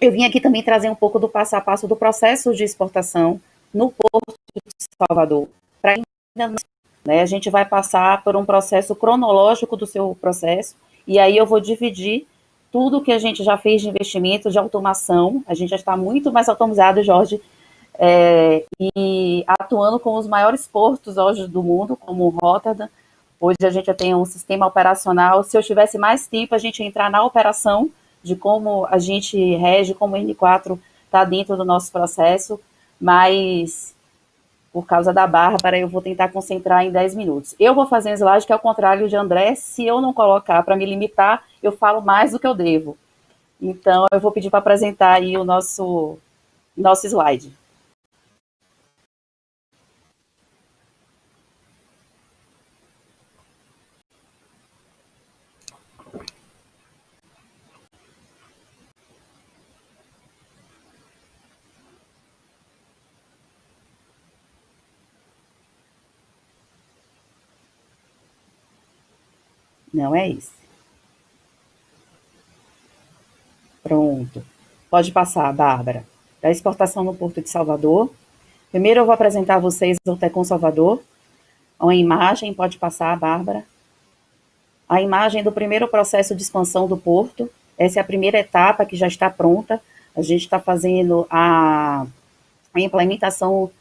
eu vim aqui também trazer um pouco do passo a passo do processo de exportação no Porto de Salvador. Para ainda, né, a gente vai passar por um processo cronológico do seu processo, e aí eu vou dividir tudo que a gente já fez de investimento, de automação. A gente já está muito mais automatizado, Jorge, e atuando com os maiores portos hoje do mundo, como o Rotterdam. Hoje a gente já tem um sistema operacional. Se eu tivesse mais tempo, a gente ia entrar na operação de como a gente rege, como o N4 está dentro do nosso processo, mas por causa da Bárbara, eu vou tentar concentrar em 10 minutos. Eu vou fazer um slide que é o contrário de André. Se eu não colocar para me limitar, eu falo mais do que eu devo. Então, eu vou pedir para apresentar aí o nosso slide. Não é esse. Pronto. Pode passar, Bárbara. Da exportação no Porto de Salvador. Primeiro eu vou apresentar a vocês o Tecon Salvador. Uma imagem, pode passar, Bárbara. A imagem do primeiro processo de expansão do porto. Essa é a primeira etapa que já está pronta. A gente está fazendo a implementação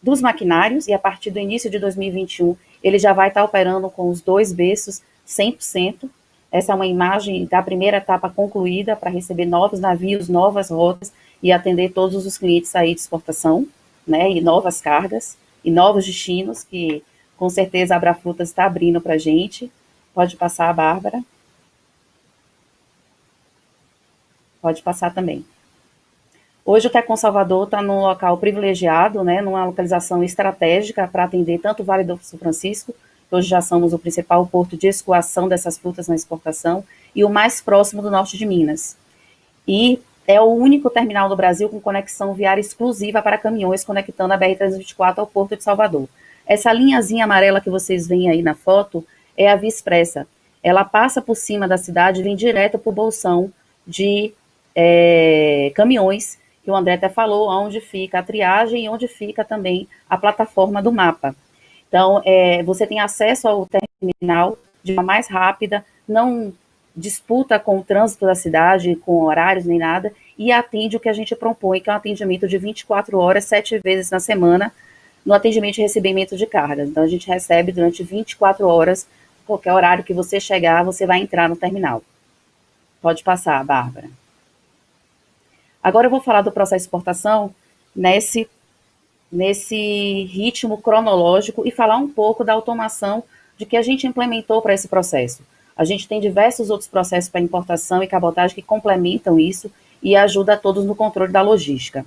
dos maquinários e a partir do início de 2021 ele já vai estar operando com os 2 berços 100%. Essa é uma imagem da primeira etapa concluída para receber novos navios, novas rotas e atender todos os clientes aí de exportação, né, e novas cargas e novos destinos que com certeza a Abrafrutas está abrindo para a gente. Pode passar, Bárbara. Pode passar também. Hoje o Tecon Salvador está num local privilegiado, né, numa localização estratégica para atender tanto o Vale do São Francisco, que hoje já somos o principal porto de escoação dessas frutas na exportação, e o mais próximo do norte de Minas. E é o único terminal do Brasil com conexão viária exclusiva para caminhões, conectando a BR-324 ao Porto de Salvador. Essa linhazinha amarela que vocês veem aí na foto é a Via Expressa. Ela passa por cima da cidade e vem direto para o bolsão de caminhões, que o André até falou, onde fica a triagem e onde fica também a plataforma do mapa. Então, você tem acesso ao terminal de forma mais rápida, não disputa com o trânsito da cidade, com horários nem nada, e atende o que a gente propõe, que é um atendimento de 24 horas, 7 vezes na semana, no atendimento de recebimento de cargas. Então, a gente recebe durante 24 horas, qualquer horário que você chegar, você vai entrar no terminal. Pode passar, Bárbara. Agora eu vou falar do processo de exportação nesse ritmo cronológico e falar um pouco da automação de que a gente implementou para esse processo. A gente tem diversos outros processos para importação e cabotagem que complementam isso e ajudam a todos no controle da logística.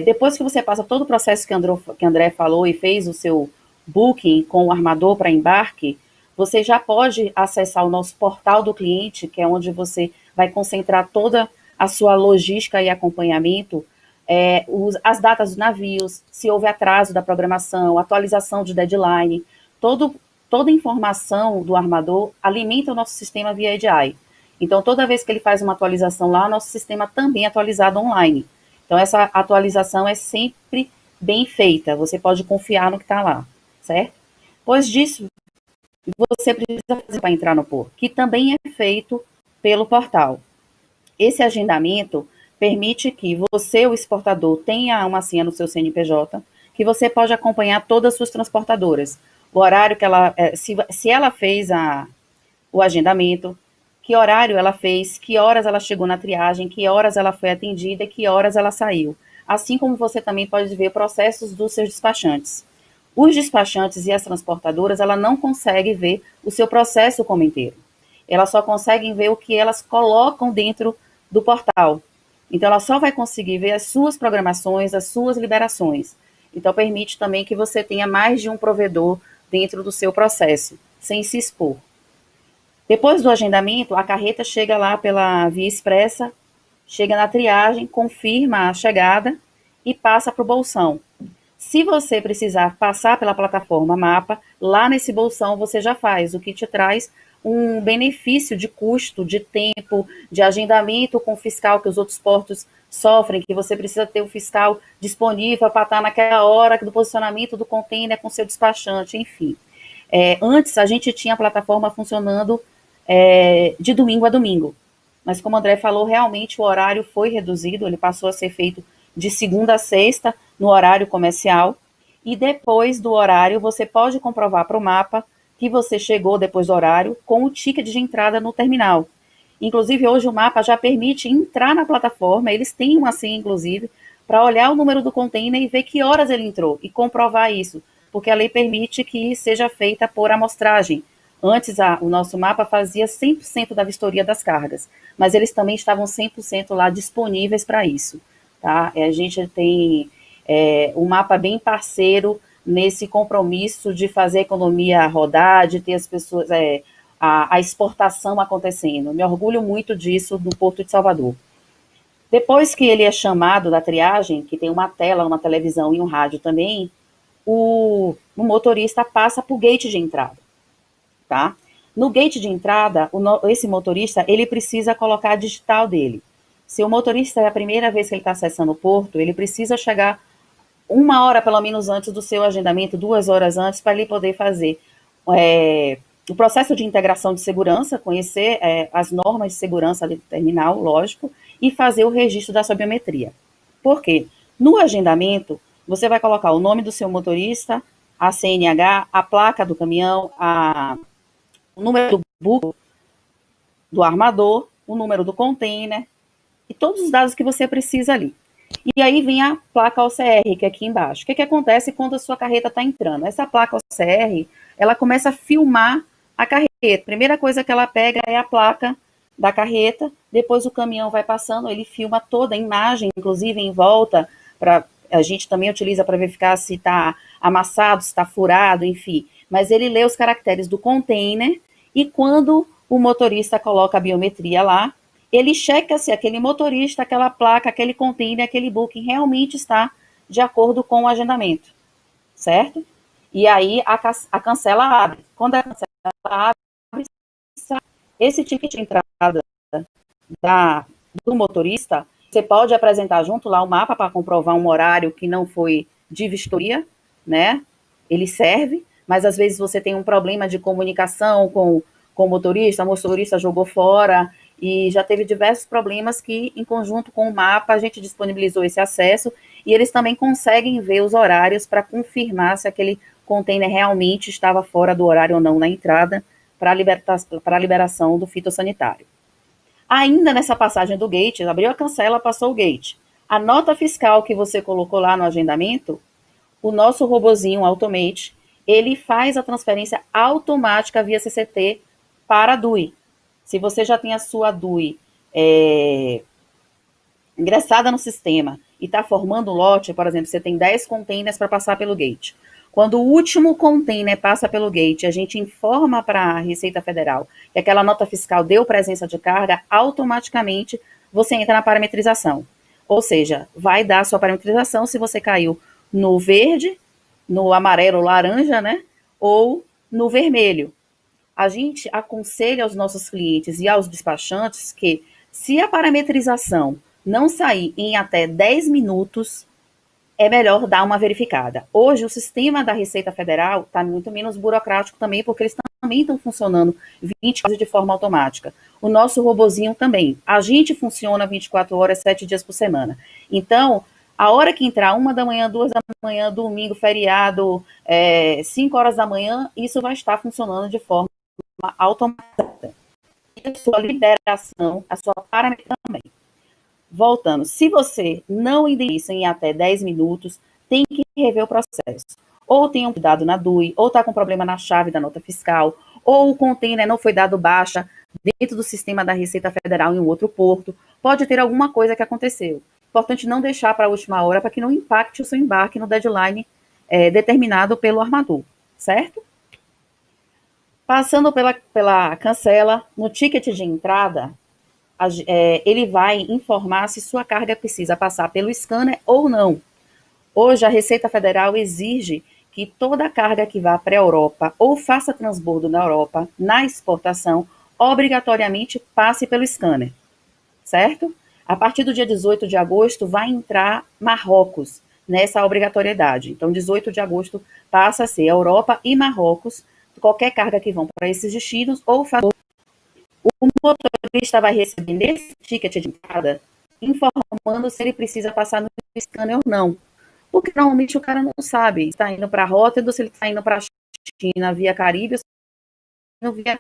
Depois que você passa todo o processo que André falou e fez o seu booking com o armador para embarque, você já pode acessar o nosso portal do cliente, que é onde você vai concentrar toda a sua logística e acompanhamento, as datas dos navios, se houve atraso da programação, atualização de deadline, toda informação do armador alimenta o nosso sistema via EDI. Então, toda vez que ele faz uma atualização lá, nosso sistema também é atualizado online. Então, essa atualização é sempre bem feita, você pode confiar no que está lá, certo? Depois disso, você precisa fazer para entrar no porto, que também é feito pelo portal. Esse agendamento permite que você, o exportador, tenha uma senha no seu CNPJ, que você pode acompanhar todas as suas transportadoras. O horário que ela, se ela fez o agendamento, que horário ela fez, que horas ela chegou na triagem, que horas ela foi atendida e que horas ela saiu. Assim como você também pode ver processos dos seus despachantes. Os despachantes e as transportadoras, ela não consegue ver o seu processo como inteiro. Elas só conseguem ver o que elas colocam dentro do portal. Então, ela só vai conseguir ver as suas programações, as suas liberações. Então, permite também que você tenha mais de um provedor dentro do seu processo, sem se expor. Depois do agendamento, a carreta chega lá pela via expressa, chega na triagem, confirma a chegada e passa para o bolsão. Se você precisar passar pela plataforma Mapa, lá nesse bolsão você já faz, o que te traz um benefício de custo, de tempo, de agendamento com o fiscal que os outros portos sofrem, que você precisa ter o fiscal disponível para estar naquela hora do posicionamento do container com seu despachante, enfim. Antes, a gente tinha a plataforma funcionando de domingo a domingo, mas como o André falou, realmente o horário foi reduzido, ele passou a ser feito de segunda a sexta, no horário comercial, e depois do horário você pode comprovar para o mapa que você chegou depois do horário com o ticket de entrada no terminal. Inclusive, hoje o mapa já permite entrar na plataforma, eles têm uma senha, inclusive, para olhar o número do container e ver que horas ele entrou, e comprovar isso, porque a lei permite que seja feita por amostragem. Antes, o nosso mapa fazia 100% da vistoria das cargas, mas eles também estavam 100% lá disponíveis para isso. Tá? A gente tem um mapa bem parceiro nesse compromisso de fazer a economia rodar, de ter as pessoas, a exportação acontecendo. Me orgulho muito disso no Porto de Salvador. Depois que ele é chamado da triagem, que tem uma tela, uma televisão e um rádio também, o motorista passa para o gate de entrada. tá? No gate de entrada, esse motorista, ele precisa colocar a digital dele. Se o motorista é a primeira vez que ele está acessando o porto, ele precisa chegar 1 hora, pelo menos, antes do seu agendamento, 2 horas antes, para ele poder fazer o processo de integração de segurança, conhecer as normas de segurança do terminal, lógico, e fazer o registro da sua biometria. Por quê? No agendamento, você vai colocar o nome do seu motorista, a CNH, a placa do caminhão, o número do buco do armador, o número do container e todos os dados que você precisa ali. E aí vem a placa OCR, que é aqui embaixo. O que acontece quando a sua carreta está entrando? Essa placa OCR, ela começa a filmar a carreta. Primeira coisa que ela pega é a placa da carreta, depois o caminhão vai passando, ele filma toda a imagem, inclusive em volta, a gente também utiliza para verificar se está amassado, se está furado, enfim. Mas ele lê os caracteres do container e quando o motorista coloca a biometria lá, ele checa se aquele motorista, aquela placa, aquele container, aquele booking realmente está de acordo com o agendamento, certo? E aí a cancela abre. Quando a cancela abre, esse ticket de entrada do motorista, você pode apresentar junto lá o mapa para comprovar um horário que não foi de vistoria, né? Ele serve, mas às vezes você tem um problema de comunicação com o motorista jogou fora, e já teve diversos problemas que, em conjunto com o mapa, a gente disponibilizou esse acesso, e eles também conseguem ver os horários para confirmar se aquele container realmente estava fora do horário ou não na entrada, para a liberação do fitossanitário. Ainda nessa passagem do gate, abriu a cancela, passou o gate. A nota fiscal que você colocou lá no agendamento, o nosso robozinho Automate, ele faz a transferência automática via CCT para a DUI. Se você já tem a sua DUI ingressada no sistema e está formando um lote, por exemplo, você tem 10 containers para passar pelo gate. Quando o último container passa pelo gate, a gente informa para a Receita Federal que aquela nota fiscal deu presença de carga, automaticamente você entra na parametrização. Ou seja, vai dar a sua parametrização se você caiu no verde, no amarelo, laranja, né? Ou no vermelho. A gente aconselha aos nossos clientes e aos despachantes que, se a parametrização não sair em até 10 minutos, é melhor dar uma verificada. Hoje, o sistema da Receita Federal está muito menos burocrático também, porque eles também estão funcionando 20 horas de forma automática. O nosso robozinho também. A gente funciona 24 horas, 7 dias por semana. Então, a hora que entrar 1 da manhã, 2 da manhã, domingo, feriado, 5 horas da manhã, isso vai estar funcionando de forma automatizada. E a sua liberação, a sua parametrização também. Voltando, se você não identifica em até 10 minutos, tem que rever o processo. Ou tem um cuidado na DUI, ou está com problema na chave da nota fiscal, ou o container não foi dado baixa dentro do sistema da Receita Federal em um outro porto. Pode ter alguma coisa que aconteceu. Importante não deixar para a última hora para que não impacte o seu embarque no deadline determinado pelo armador, certo? Passando pela cancela, no ticket de entrada, ele vai informar se sua carga precisa passar pelo scanner ou não. Hoje, a Receita Federal exige que toda carga que vá para a Europa ou faça transbordo na Europa, na exportação, obrigatoriamente passe pelo scanner, certo? A partir do dia 18 de agosto, vai entrar Marrocos nessa obrigatoriedade. Então, 18 de agosto passa a ser Europa e Marrocos, qualquer carga que vão para esses destinos, ou o motorista vai receber nesse ticket de entrada informando se ele precisa passar no scanner ou não. Porque normalmente o cara não sabe se está indo para Rotterdam, se ele está indo para a China via Caribe, ou via...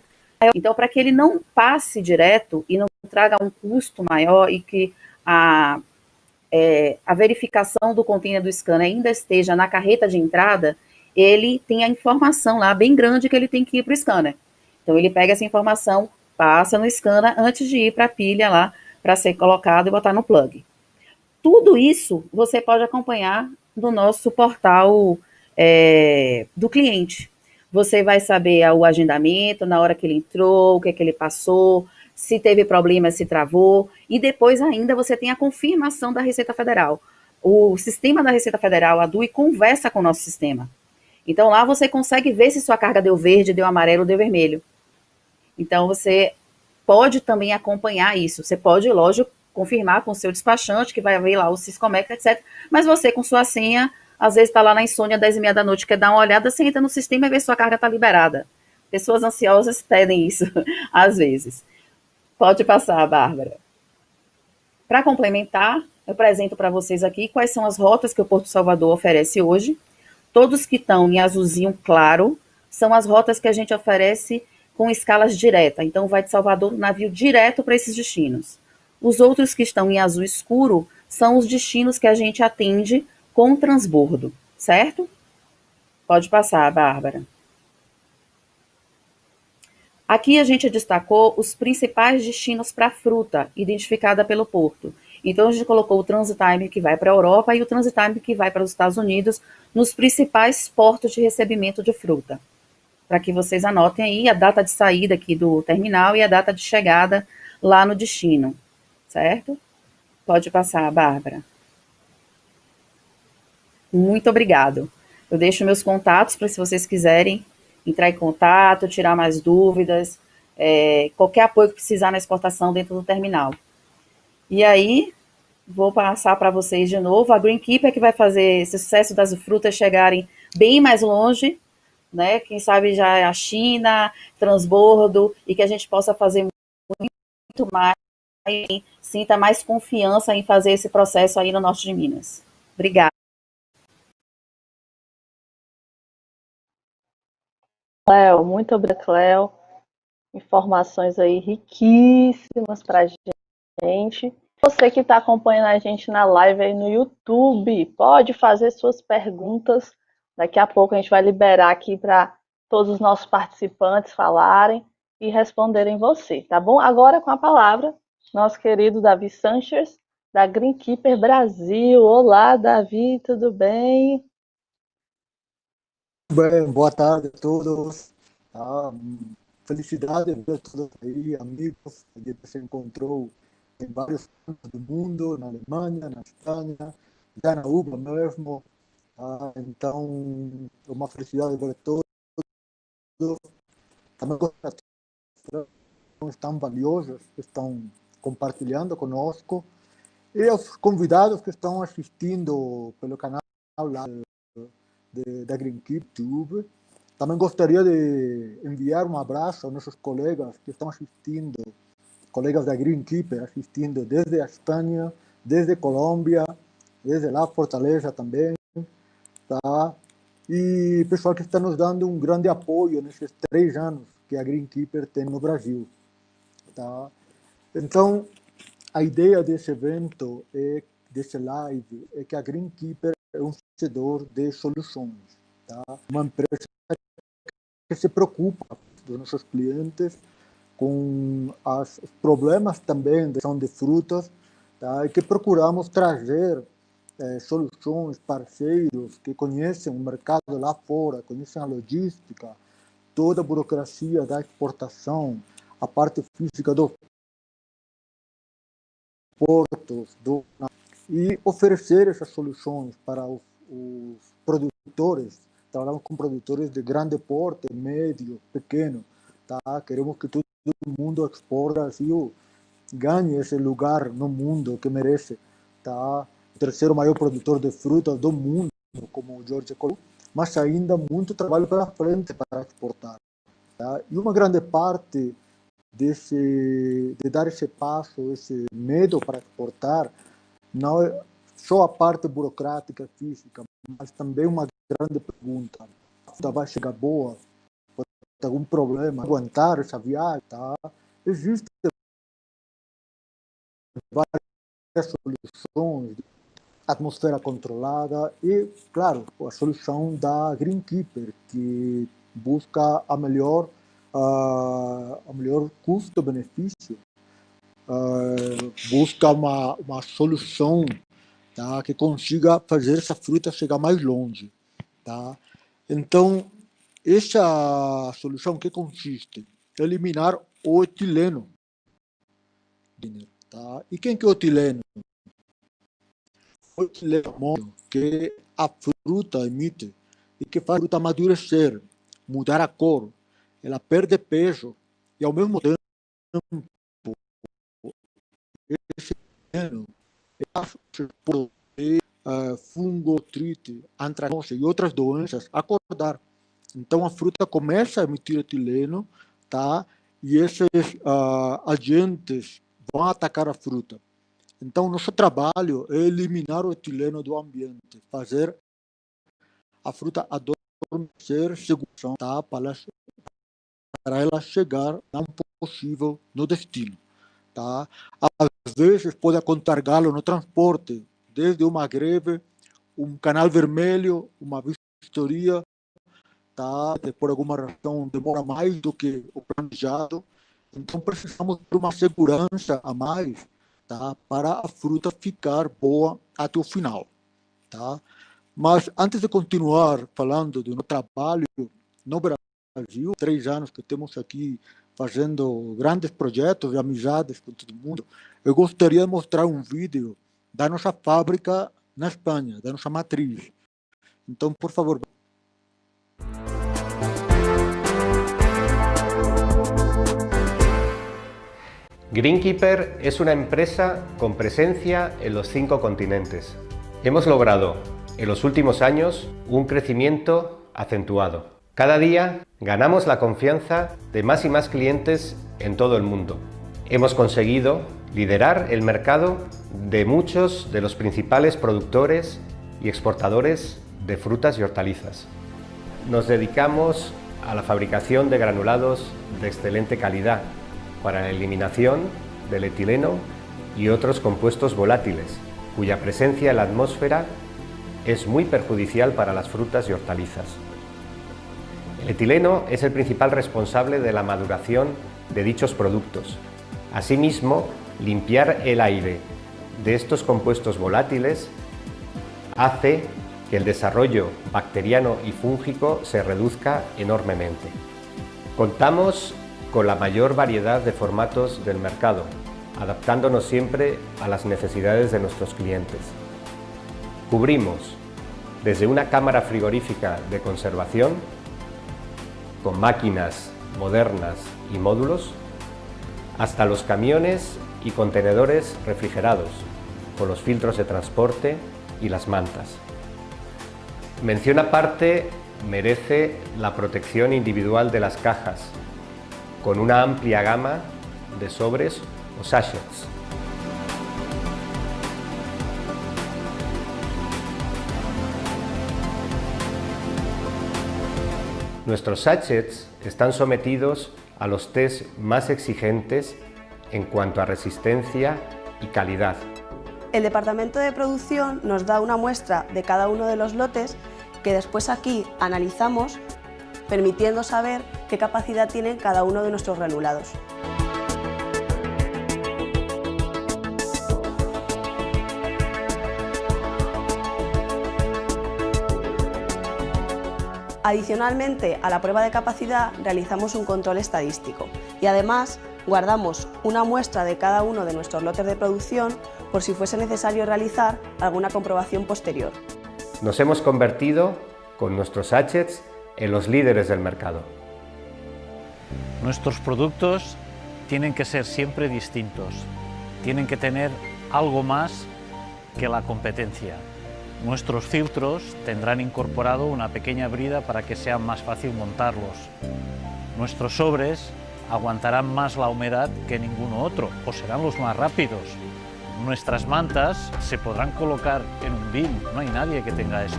Então, para que ele não passe direto e não traga um custo maior e que a verificação do container do scanner ainda esteja na carreta de entrada, ele tem a informação lá bem grande que ele tem que ir para o scanner. Então, ele pega essa informação, passa no scanner antes de ir para a pilha lá, para ser colocado e botar no plug. Tudo isso você pode acompanhar no nosso portal do cliente. Você vai saber o agendamento, na hora que ele entrou, o que é que ele passou, se teve problema, se travou, e depois ainda você tem a confirmação da Receita Federal. O sistema da Receita Federal, a DUI, conversa com o nosso sistema. Então lá você consegue ver se sua carga deu verde, deu amarelo, deu vermelho. Então você pode também acompanhar isso. Você pode, lógico, confirmar com o seu despachante, que vai ver lá o Siscomec, etc. Mas você, com sua senha, às vezes está lá na insônia, 10h30 da noite, quer dar uma olhada, você entra no sistema e vê se sua carga está liberada. Pessoas ansiosas pedem isso, às vezes. Pode passar, Bárbara. Para complementar, eu apresento para vocês aqui quais são as rotas que o Porto Salvador oferece hoje. Todos que estão em azulzinho claro são as rotas que a gente oferece com escalas direta. Então, vai de Salvador, navio direto para esses destinos. Os outros que estão em azul escuro são os destinos que a gente atende com transbordo, certo? Pode passar, Bárbara. Aqui a gente destacou os principais destinos para fruta, identificada pelo porto. Então a gente colocou o Transitime que vai para a Europa e o Transitime que vai para os Estados Unidos nos principais portos de recebimento de fruta. Para que vocês anotem aí a data de saída aqui do terminal e a data de chegada lá no destino, certo? Pode passar, Bárbara. Muito obrigado. Eu deixo meus contatos para se vocês quiserem entrar em contato, tirar mais dúvidas, qualquer apoio que precisar na exportação dentro do terminal. E aí, vou passar para vocês de novo. A Greenkeeper que vai fazer esse sucesso das frutas chegarem bem mais longe, né? Quem sabe já é a China, transbordo, e que a gente possa fazer muito mais, e sinta mais confiança em fazer esse processo aí no norte de Minas. Obrigada. Cléo, muito obrigada, Cléo. Informações aí riquíssimas para a gente. Você que está acompanhando a gente na live aí no YouTube, pode fazer suas perguntas. Daqui a pouco a gente vai liberar aqui para todos os nossos participantes falarem e responderem você, tá bom? Agora com a palavra, nosso querido Davi Sanches, da Greenkeeper Brasil. Olá, Davi, tudo bem? Bem, boa tarde a todos. Felicidade de ver todos aí, amigos. A gente se encontrou em vários cantos do mundo, na Alemanha, na Espanha, já na UBA mesmo. Então, é uma felicidade ver todos. Também gosto de tão valiosos que estão compartilhando conosco. E os convidados que estão assistindo pelo canal lá da Greenkeep Tube. Também gostaria de enviar um abraço aos nossos colegas que estão assistindo, colegas da Greenkeeper assistindo desde a Espanha, desde Colômbia, desde lá Fortaleza também, tá? E pessoal que está nos dando um grande apoio nesses 3 anos que a Greenkeeper tem no Brasil, tá? Então, a ideia desse evento, desse live, é que a Greenkeeper é um fornecedor de soluções, tá? Uma empresa que se preocupa dos nossos clientes com os problemas também de frutas, tá? E que procuramos trazer soluções, parceiros que conhecem o mercado lá fora, conhecem a logística, toda a burocracia da exportação, a parte física dos portos, e oferecer essas soluções para os produtores. Trabalhamos com produtores de grande porte, médio, pequeno. Tá? Queremos que todo mundo exporte o Brasil, ganhe esse lugar no mundo que merece. Tá? O terceiro maior produtor de frutas do mundo, como o George colocou, mas ainda muito trabalho pela frente para exportar. Tá? E uma grande parte de dar esse passo, esse medo para exportar, não é só a parte burocrática, física, mas também uma grande pergunta: a fruta vai chegar boa? Pode ter algum problema? Aguentar essa viagem? Tá? Existem várias soluções, atmosfera controlada e, claro, a solução da Greenkeeper, que busca a melhor custo-benefício, busca uma solução, tá, que consiga fazer essa fruta chegar mais longe. Tá? Então, essa solução que consiste em eliminar o etileno. Tá? E quem que é o etileno? O etileno que a fruta emite e que faz a fruta amadurecer, mudar a cor, ela perde peso e ao mesmo tempo esse veneno pode fungotrite, antranose e outras doenças acordar. Então a fruta começa a emitir etileno, tá? E esses agentes vão atacar a fruta. Então nosso trabalho é eliminar o etileno do ambiente, fazer a fruta adormecer segurança, tá? Para ela chegar não possível no destino, tá? Às vezes pode acontecer galo no transporte, desde uma greve, um canal vermelho, uma vistoria, tá? Por alguma razão demora mais do que o planejado, então precisamos de uma segurança a mais, tá? Para a fruta ficar boa até o final, tá? Mas antes de continuar falando do nosso trabalho no Brasil, 3 anos que temos aqui fazendo grandes projetos de amizades com todo mundo, eu gostaria de mostrar um vídeo da nossa fábrica na Espanha, da nossa matriz. Então, por favor. Greenkeeper es una empresa con presencia en los 5 continentes. Hemos logrado en los últimos años un crecimiento acentuado. Cada día ganamos la confianza de más y más clientes en todo el mundo. Hemos conseguido liderar el mercado de muchos de los principales productores y exportadores de frutas y hortalizas. Nos dedicamos a la fabricación de granulados de excelente calidad para la eliminación del etileno y otros compuestos volátiles, cuya presencia en la atmósfera es muy perjudicial para las frutas y hortalizas. El etileno es el principal responsable de la maduración de dichos productos. Asimismo, limpiar el aire de estos compuestos volátiles hace que el desarrollo bacteriano y fúngico se reduzca enormemente. Contamos con la mayor variedad de formatos del mercado, adaptándonos siempre a las necesidades de nuestros clientes. Cubrimos desde una cámara frigorífica de conservación, con máquinas modernas y módulos, hasta los camiones y contenedores refrigerados, con los filtros de transporte y las mantas. Mención aparte merece la protección individual de las cajas, con una amplia gama de sobres o sachets. Nuestros sachets están sometidos a los test más exigentes en cuanto a resistencia y calidad. El departamento de producción nos da una muestra de cada uno de los lotes que después aquí analizamos, permitiendo saber qué capacidad tienen cada uno de nuestros granulados. Adicionalmente a la prueba de capacidad realizamos un control estadístico y además guardamos una muestra de cada uno de nuestros lotes de producción por si fuese necesario realizar alguna comprobación posterior. Nos hemos convertido con nuestros sachets en los líderes del mercado. Nuestros productos tienen que ser siempre distintos, tienen que tener algo más que la competencia. Nuestros filtros tendrán incorporado una pequeña brida para que sea más fácil montarlos. Nuestros sobres aguantarán más la humedad que ninguno otro o serán los más rápidos. Nuestras mantas se podrán colocar en un bin, no hay nadie que tenga esto.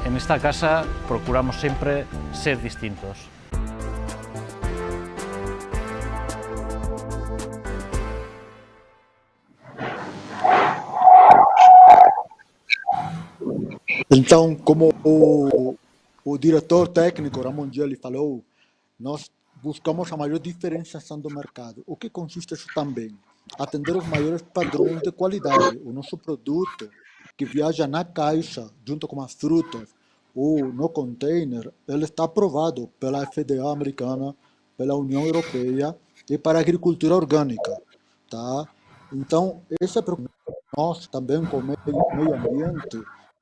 En esta casa procuramos siempre ser distintos. Então, como o diretor técnico Ramon Gelli falou, nós buscamos a maior diferenciação do mercado. O que consiste isso também? Atender os maiores padrões de qualidade. O nosso produto que viaja na caixa, junto com as frutas, ou no container, ele está aprovado pela FDA americana, pela União Europeia e para a agricultura orgânica, tá? Então, essa preocupação nós também com o meio ambiente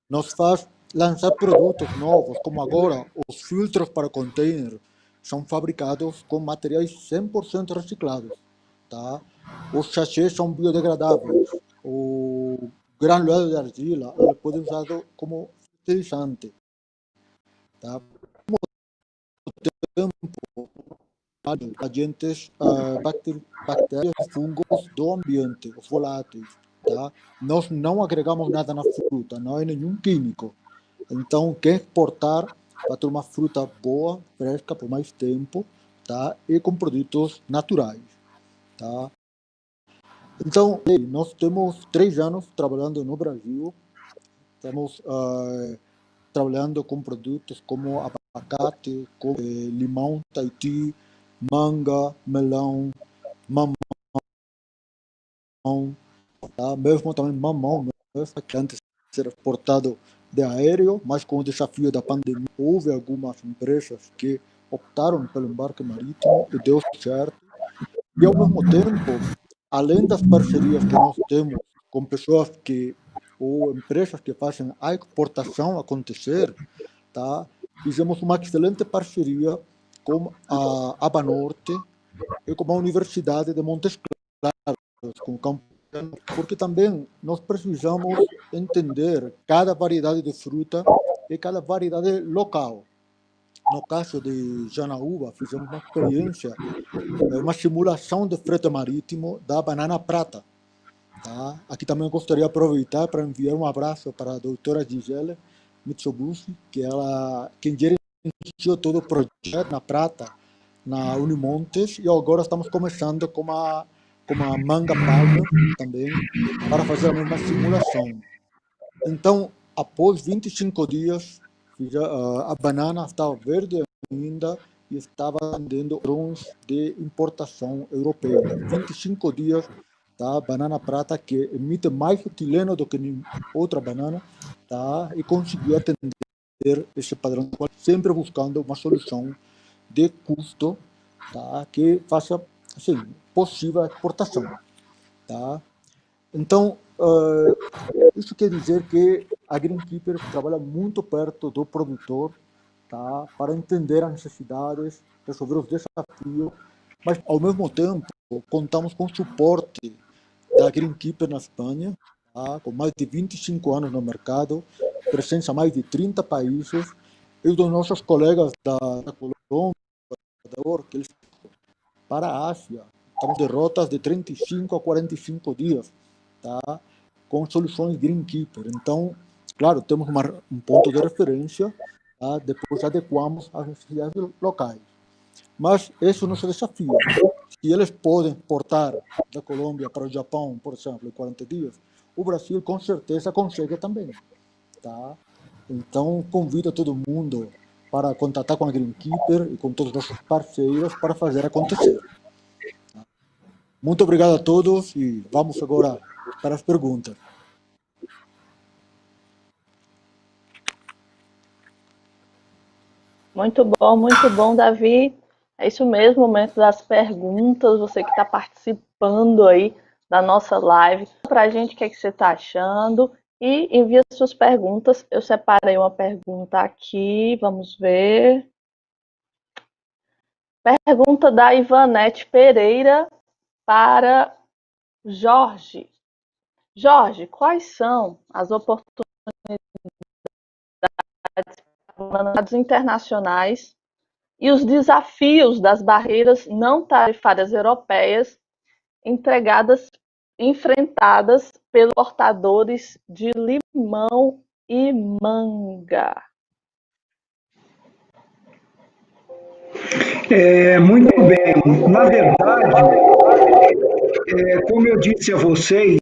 nos faz lançar produtos novos, como agora os filtros para container são fabricados com materiais 100% reciclados, tá? Os sachês são biodegradáveis, o granulado de argila ele pode ser usado como fertilizante, tá? Agentes bactérias e fungos do ambiente, os voláteis, tá? Nós não agregamos nada na fruta, não é nenhum químico. Então, quem exportar vai ter uma fruta boa, fresca por mais tempo, tá? E com produtos naturais, tá? Então, nós temos 3 anos trabalhando no Brasil, estamos trabalhando com produtos como abacate, como, limão, Tahiti, manga, melão, mamão, tá? Mesmo também mamão, mesmo que antes era exportado de aéreo, mas com o desafio da pandemia, houve algumas empresas que optaram pelo embarque marítimo e deu certo. E ao mesmo tempo, além das parcerias que nós temos com pessoas ou empresas que fazem a exportação acontecer, tá? Fizemos uma excelente parceria com a Abanorte e com a Universidade de Montes Claros, com o campus, porque também nós precisamos entender cada variedade de fruta e cada variedade local. No caso de Janaúba, fizemos uma experiência, uma simulação de frete marítimo da banana prata. Tá? Aqui também gostaria de aproveitar para enviar um abraço para a doutora Gisele Mitsubishi, que ela quem gerenciou todo o projeto na prata, na Unimontes, e agora estamos começando com a manga palma também, para fazer a mesma simulação. Então, após 25 dias, a banana estava verde ainda e estava vendendo grãos de importação europeia. 25 dias, tá? Banana prata que emite mais etileno do que outra banana, tá? E conseguiu atender esse padrão, sempre buscando uma solução de custo, tá? Que faça assim, possível a exportação, tá? Então, isso quer dizer que a Greenkeeper trabalha muito perto do produtor, tá? Para entender as necessidades, resolver os desafios, mas ao mesmo tempo contamos com o suporte da Greenkeeper na Espanha, tá? Com mais de 25 anos no mercado, presença em mais de 30 países, e dos nossos colegas da Colômbia, que eles para a Ásia, estamos de rotas de 35 a 45 dias, tá? Com soluções Greenkeeper. Então, claro, temos um ponto de referência, tá? Depois adequamos às necessidades locais. Mas esse é o nosso desafio. Se eles podem exportar da Colômbia para o Japão, por exemplo, em 40 dias, o Brasil com certeza consegue também, tá? Então, convido todo mundo para contatar com a Greenkeeper e com todos os nossos parceiros para fazer acontecer. Muito obrigado a todos e vamos agora para as perguntas. Muito bom, Davi. É isso mesmo, momento das perguntas. Você que está participando aí da nossa live, para a gente o que, é que você está achando e envia suas perguntas. Eu separei uma pergunta aqui, vamos ver. Pergunta da Ivanete Pereira para Jorge. Jorge, quais são as oportunidades internacionais e os desafios das barreiras não tarifárias europeias enfrentadas pelos portadores de limão e manga? Muito bem. Na verdade, como eu disse a vocês,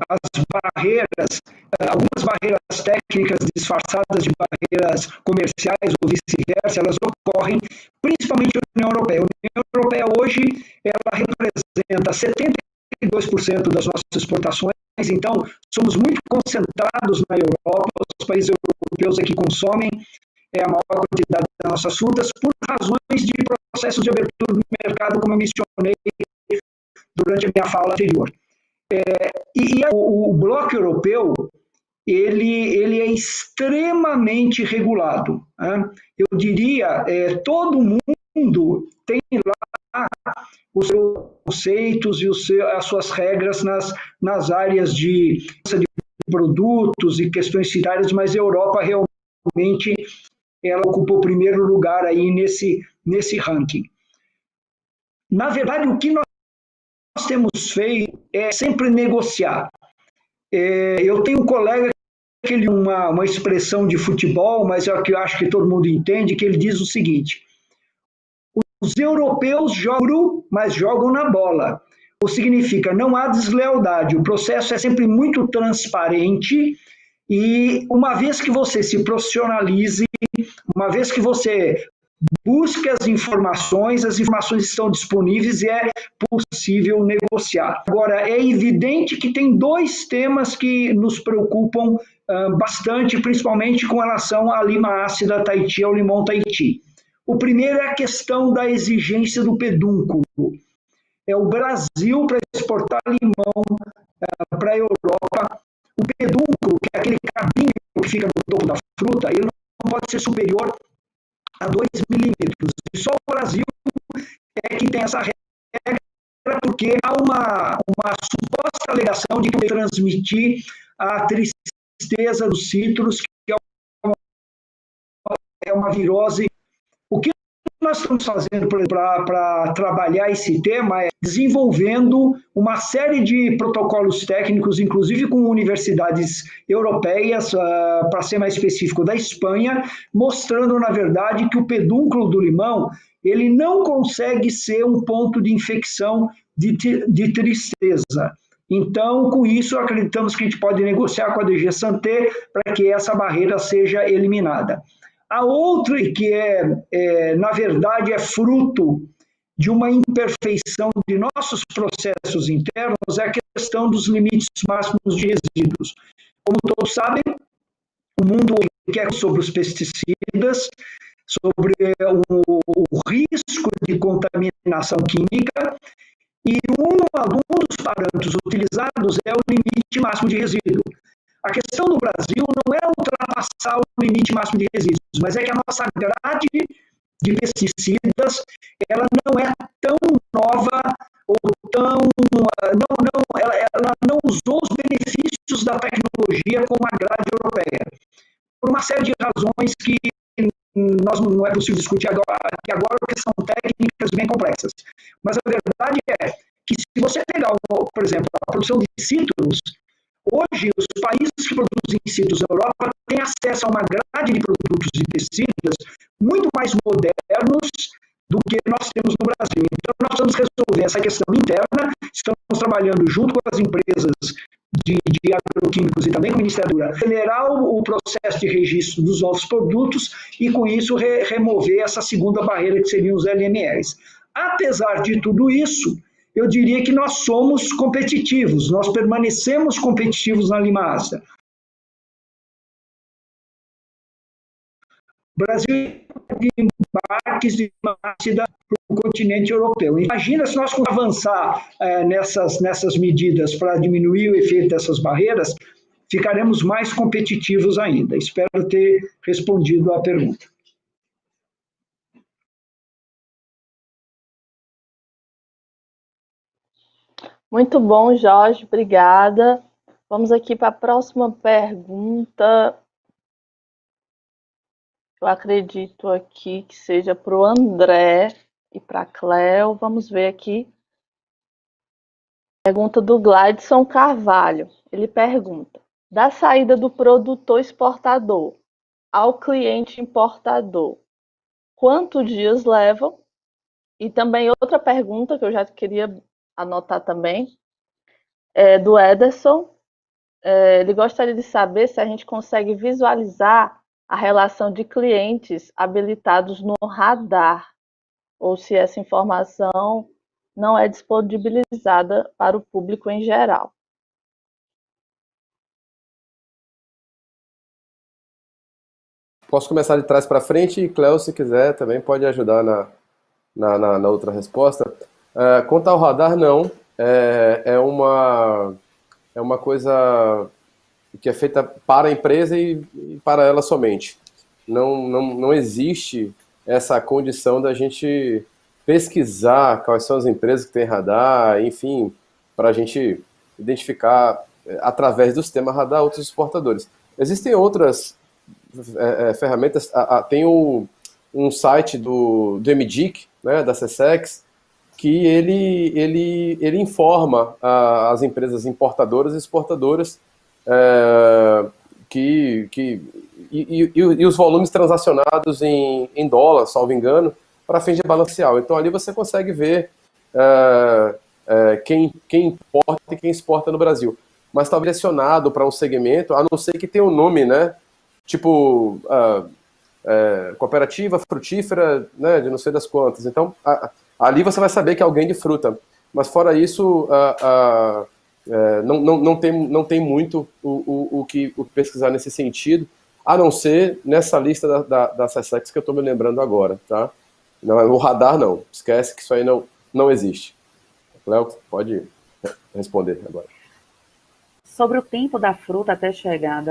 as barreiras, algumas barreiras técnicas disfarçadas de barreiras comerciais ou vice-versa, elas ocorrem principalmente na União Europeia. A União Europeia hoje, ela representa 72% das nossas exportações, então somos muito concentrados na Europa, os países europeus aqui consomem a maior quantidade das nossas frutas por razões de processos de abertura do mercado, como eu mencionei durante a minha fala anterior. O bloco europeu, ele é extremamente regulado, né? Eu diria, todo mundo tem lá os seus conceitos e as suas regras nas áreas de produtos e questões sanitárias, mas a Europa realmente ela ocupa o primeiro lugar aí nesse ranking. Na verdade, o que nós temos feito é sempre negociar. Eu tenho um colega que ele uma expressão de futebol, mas é o que eu acho que todo mundo entende, que ele diz o seguinte: os europeus jogam, mas jogam na bola. O que significa, não há deslealdade, o processo é sempre muito transparente e uma vez que você se profissionalize, uma vez que você busque as informações estão disponíveis e é possível negociar. Agora, é evidente que tem dois temas que nos preocupam bastante, principalmente com relação à lima ácida Tahiti, ao limão Tahiti. O primeiro é a questão da exigência do pedúnculo. É o Brasil, para exportar limão para a Europa, o pedúnculo, que é aquele cabinho que fica no topo da fruta, ele não pode ser superior a 2 milímetros. E só o Brasil é que tem essa regra, porque há uma suposta alegação de que vai transmitir a tristeza dos citros, que é uma virose. O que nós estamos fazendo para trabalhar esse tema é desenvolvendo uma série de protocolos técnicos, inclusive com universidades europeias, para ser mais específico, da Espanha, mostrando, na verdade, que o pedúnculo do limão ele não consegue ser um ponto de infecção de tristeza. Então, com isso, acreditamos que a gente pode negociar com a DG Santé para que essa barreira seja eliminada. A outra, que na verdade, é fruto de uma imperfeição de nossos processos internos, é a questão dos limites máximos de resíduos. Como todos sabem, o mundo quer sobre os pesticidas, sobre o risco de contaminação química, e um dos parâmetros utilizados é o limite máximo de resíduo. A questão do Brasil não é ultrapassar o limite máximo de resíduos, mas é que a nossa grade de pesticidas ela não é tão nova ou tão ela não usou os benefícios da tecnologia como a grade europeia, por uma série de razões que não é possível discutir agora, porque são técnicas bem complexas. Mas a verdade é que se você pegar, por exemplo, a produção de citros, hoje, os países que produzem citros na Europa têm acesso a uma grade de produtos e pesticidas muito mais modernos do que nós temos no Brasil. Então, nós precisamos resolver essa questão interna, estamos trabalhando junto com as empresas de agroquímicos e também com o Ministério da Agricultura, acelerar o processo de registro dos novos produtos e, com isso, remover essa segunda barreira, que seriam os LMRs. Apesar de tudo isso, eu diria que nós somos competitivos, nós permanecemos competitivos na lima ácida. O Brasil tem embarques de lima ácida para o continente europeu. Imagina se nós avançar nessas medidas para diminuir o efeito dessas barreiras, ficaremos mais competitivos ainda. Espero ter respondido à pergunta. Muito bom, Jorge, obrigada. Vamos aqui para a próxima pergunta. Eu acredito aqui que seja para o André e para a Cleo. Vamos ver aqui. Pergunta do Gladson Carvalho. Ele pergunta: da saída do produtor exportador ao cliente importador, quantos dias levam? E também outra pergunta que eu já queria anotar também, do Ederson. Ele gostaria de saber se a gente consegue visualizar a relação de clientes habilitados no radar, ou se essa informação não é disponibilizada para o público em geral. Posso começar de trás para frente e Cleo, se quiser, também pode ajudar na outra resposta. Quanto ao radar, não. É uma coisa que é feita para a empresa e para ela somente. Não existe essa condição da gente pesquisar quais são as empresas que têm radar, enfim, para a gente identificar, através do sistema radar, outros exportadores. Existem outras ferramentas, tem um site do MDIC, né, da CSEX, que ele informa as empresas importadoras e exportadoras e os volumes transacionados em dólar, salvo engano, para fins de balanceal. Então ali você consegue ver quem importa e quem exporta no Brasil. Mas está direcionado para um segmento, a não ser que tenha um nome, né? Tipo cooperativa frutífera, né, de não sei das quantas. Então ali você vai saber que é alguém de fruta. Mas fora isso, não tem muito o que pesquisar nesse sentido, a não ser nessa lista da CSEX que eu estou me lembrando agora, tá? Não, o radar não, esquece que isso aí não existe. Léo, pode responder agora. Sobre o tempo da fruta até chegar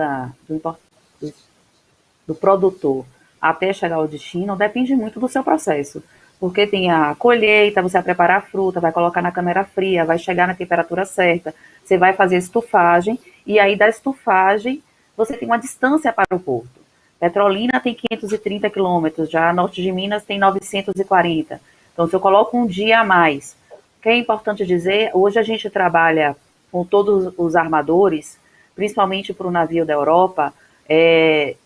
do produtor até chegar ao destino, depende muito do seu processo. Porque tem a colheita, você vai preparar a fruta, vai colocar na câmara fria, vai chegar na temperatura certa, você vai fazer a estufagem, e aí da estufagem você tem uma distância para o porto. Petrolina tem 530 quilômetros, já Norte de Minas tem 940. Então, se eu coloco um dia a mais, o que é importante dizer, hoje a gente trabalha com todos os armadores, principalmente para o navio da Europa,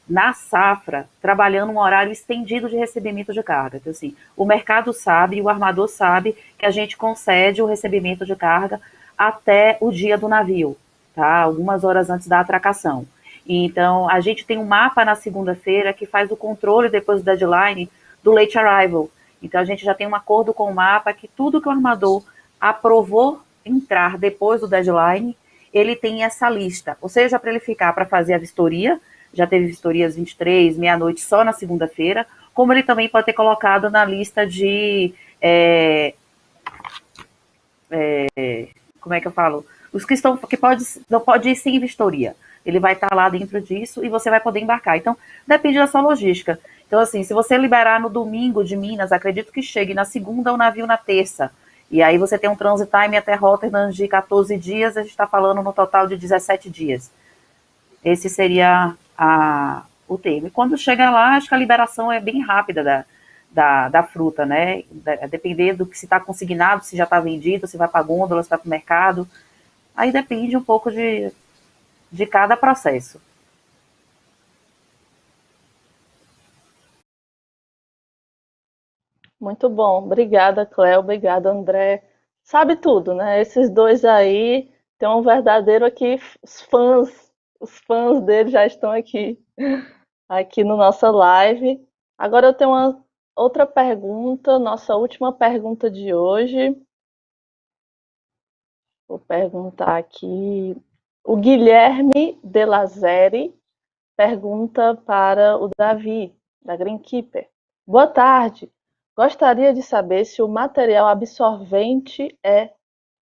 na safra, trabalhando um horário estendido de recebimento de carga. Então, assim, o mercado sabe e o armador sabe que a gente concede o recebimento de carga até o dia do navio, tá? Algumas horas antes da atracação. Então, a gente tem um mapa na segunda-feira que faz o controle depois do deadline do late arrival. Então, a gente já tem um acordo com o mapa que tudo que o armador aprovou entrar depois do deadline, ele tem essa lista. Ou seja, para ele ficar para fazer a vistoria, já teve vistorias 23, meia-noite só na segunda-feira, como ele também pode ter colocado na lista de... como é que eu falo? Os que estão, não pode ir sem vistoria. Ele vai estar lá dentro disso e você vai poder embarcar. Então, depende da sua logística. Então, assim, se você liberar no domingo de Minas, acredito que chegue na segunda o navio na terça. E aí você tem um transit time até Rotterdam de 14 dias, a gente está falando no total de 17 dias. Esse seria o termo. E quando chega lá, acho que a liberação é bem rápida da fruta, né? Dependendo do que se está consignado, se já está vendido, se vai para a gôndola, se vai para o mercado. Aí depende um pouco de cada processo. Muito bom. Obrigada, Cléo. Obrigada, André. Sabe tudo, né? Esses dois aí tem um verdadeiro aqui, os fãs dele já estão aqui no nossa live. Agora eu tenho uma outra pergunta, nossa última pergunta de hoje. Vou perguntar aqui. O Guilherme de Lazeri pergunta para o Davi, da Greenkeeper. Boa tarde. Gostaria de saber se o material absorvente é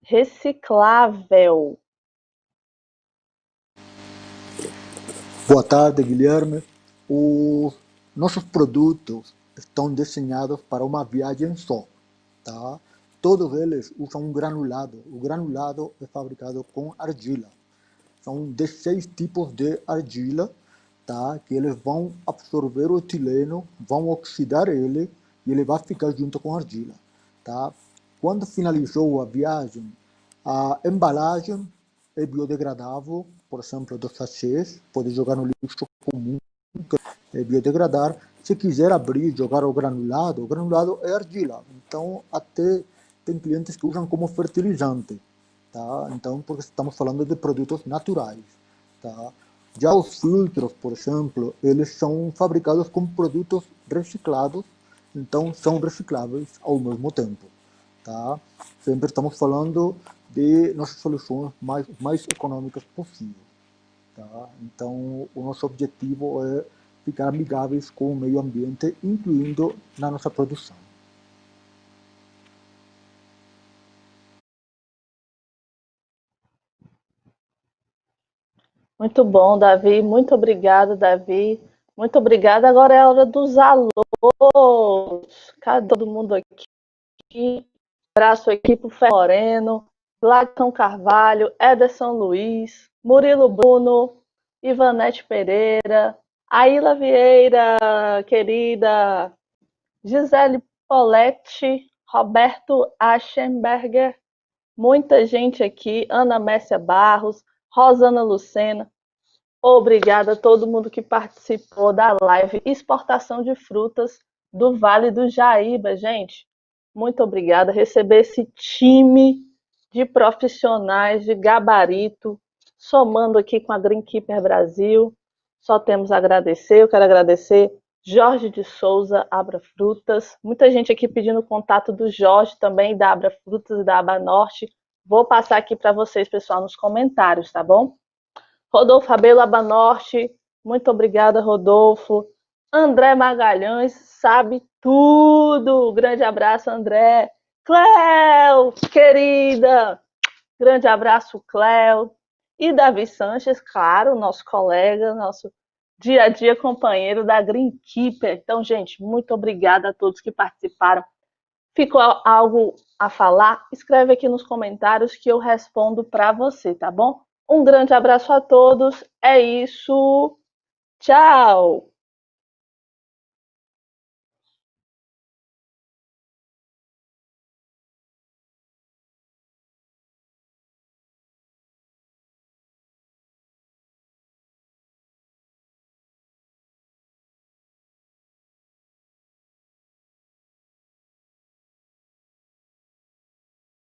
reciclável. Boa tarde, Guilherme. Os nossos produtos estão desenhados para uma viagem só, tá? Todos eles usam um granulado. O granulado é fabricado com argila. São 16 tipos de argila, tá? Que eles vão absorver o etileno, vão oxidar ele e ele vai ficar junto com a argila, tá? Quando finalizou a viagem, a embalagem é biodegradável, por exemplo, dos sachês, pode jogar no lixo comum, é biodegradar. Se quiser abrir e jogar o granulado é argila. Então, até tem clientes que usam como fertilizante, tá? Então, porque estamos falando de produtos naturais, tá? Já os filtros, por exemplo, eles são fabricados com produtos reciclados, então são recicláveis ao mesmo tempo, tá? Sempre estamos falando de nossas soluções mais econômicas possíveis, tá? Então, o nosso objetivo é ficar amigáveis com o meio ambiente, incluindo na nossa produção. Muito bom, Davi. Muito obrigada, Davi. Muito obrigada. Agora é a hora dos alôs. Cadê todo mundo aqui? Abraço aqui pro Fer Moreno, Gladson Carvalho, Ederson Luiz, Murilo Bruno, Ivanete Pereira, Aila Vieira, querida, Gisele Poletti, Roberto Aschenberger, muita gente aqui, Ana Mércia Barros, Rosana Lucena. Obrigada a todo mundo que participou da live Exportação de Frutas do Vale do Jaíba, gente. Muito obrigada. Receber esse time de profissionais de gabarito, somando aqui com a Greenkeeper Brasil. Só temos a agradecer. Eu quero agradecer Jorge de Souza, Abra Frutas. Muita gente aqui pedindo o contato do Jorge também, da Abra Frutas e da Aba Norte. Vou passar aqui para vocês, pessoal, nos comentários, tá bom? Rodolfo Rabelo, Aba Norte, muito obrigada, Rodolfo. André Magalhães, sabe tudo. Grande abraço, André. Cléo, querida. Grande abraço, Cléo. E Davi Sanches, claro, nosso colega, nosso dia a dia companheiro da Greenkeeper. Então, gente, muito obrigada a todos que participaram. Ficou algo a falar? Escreve aqui nos comentários que eu respondo para você, tá bom? Um grande abraço a todos. É isso. Tchau!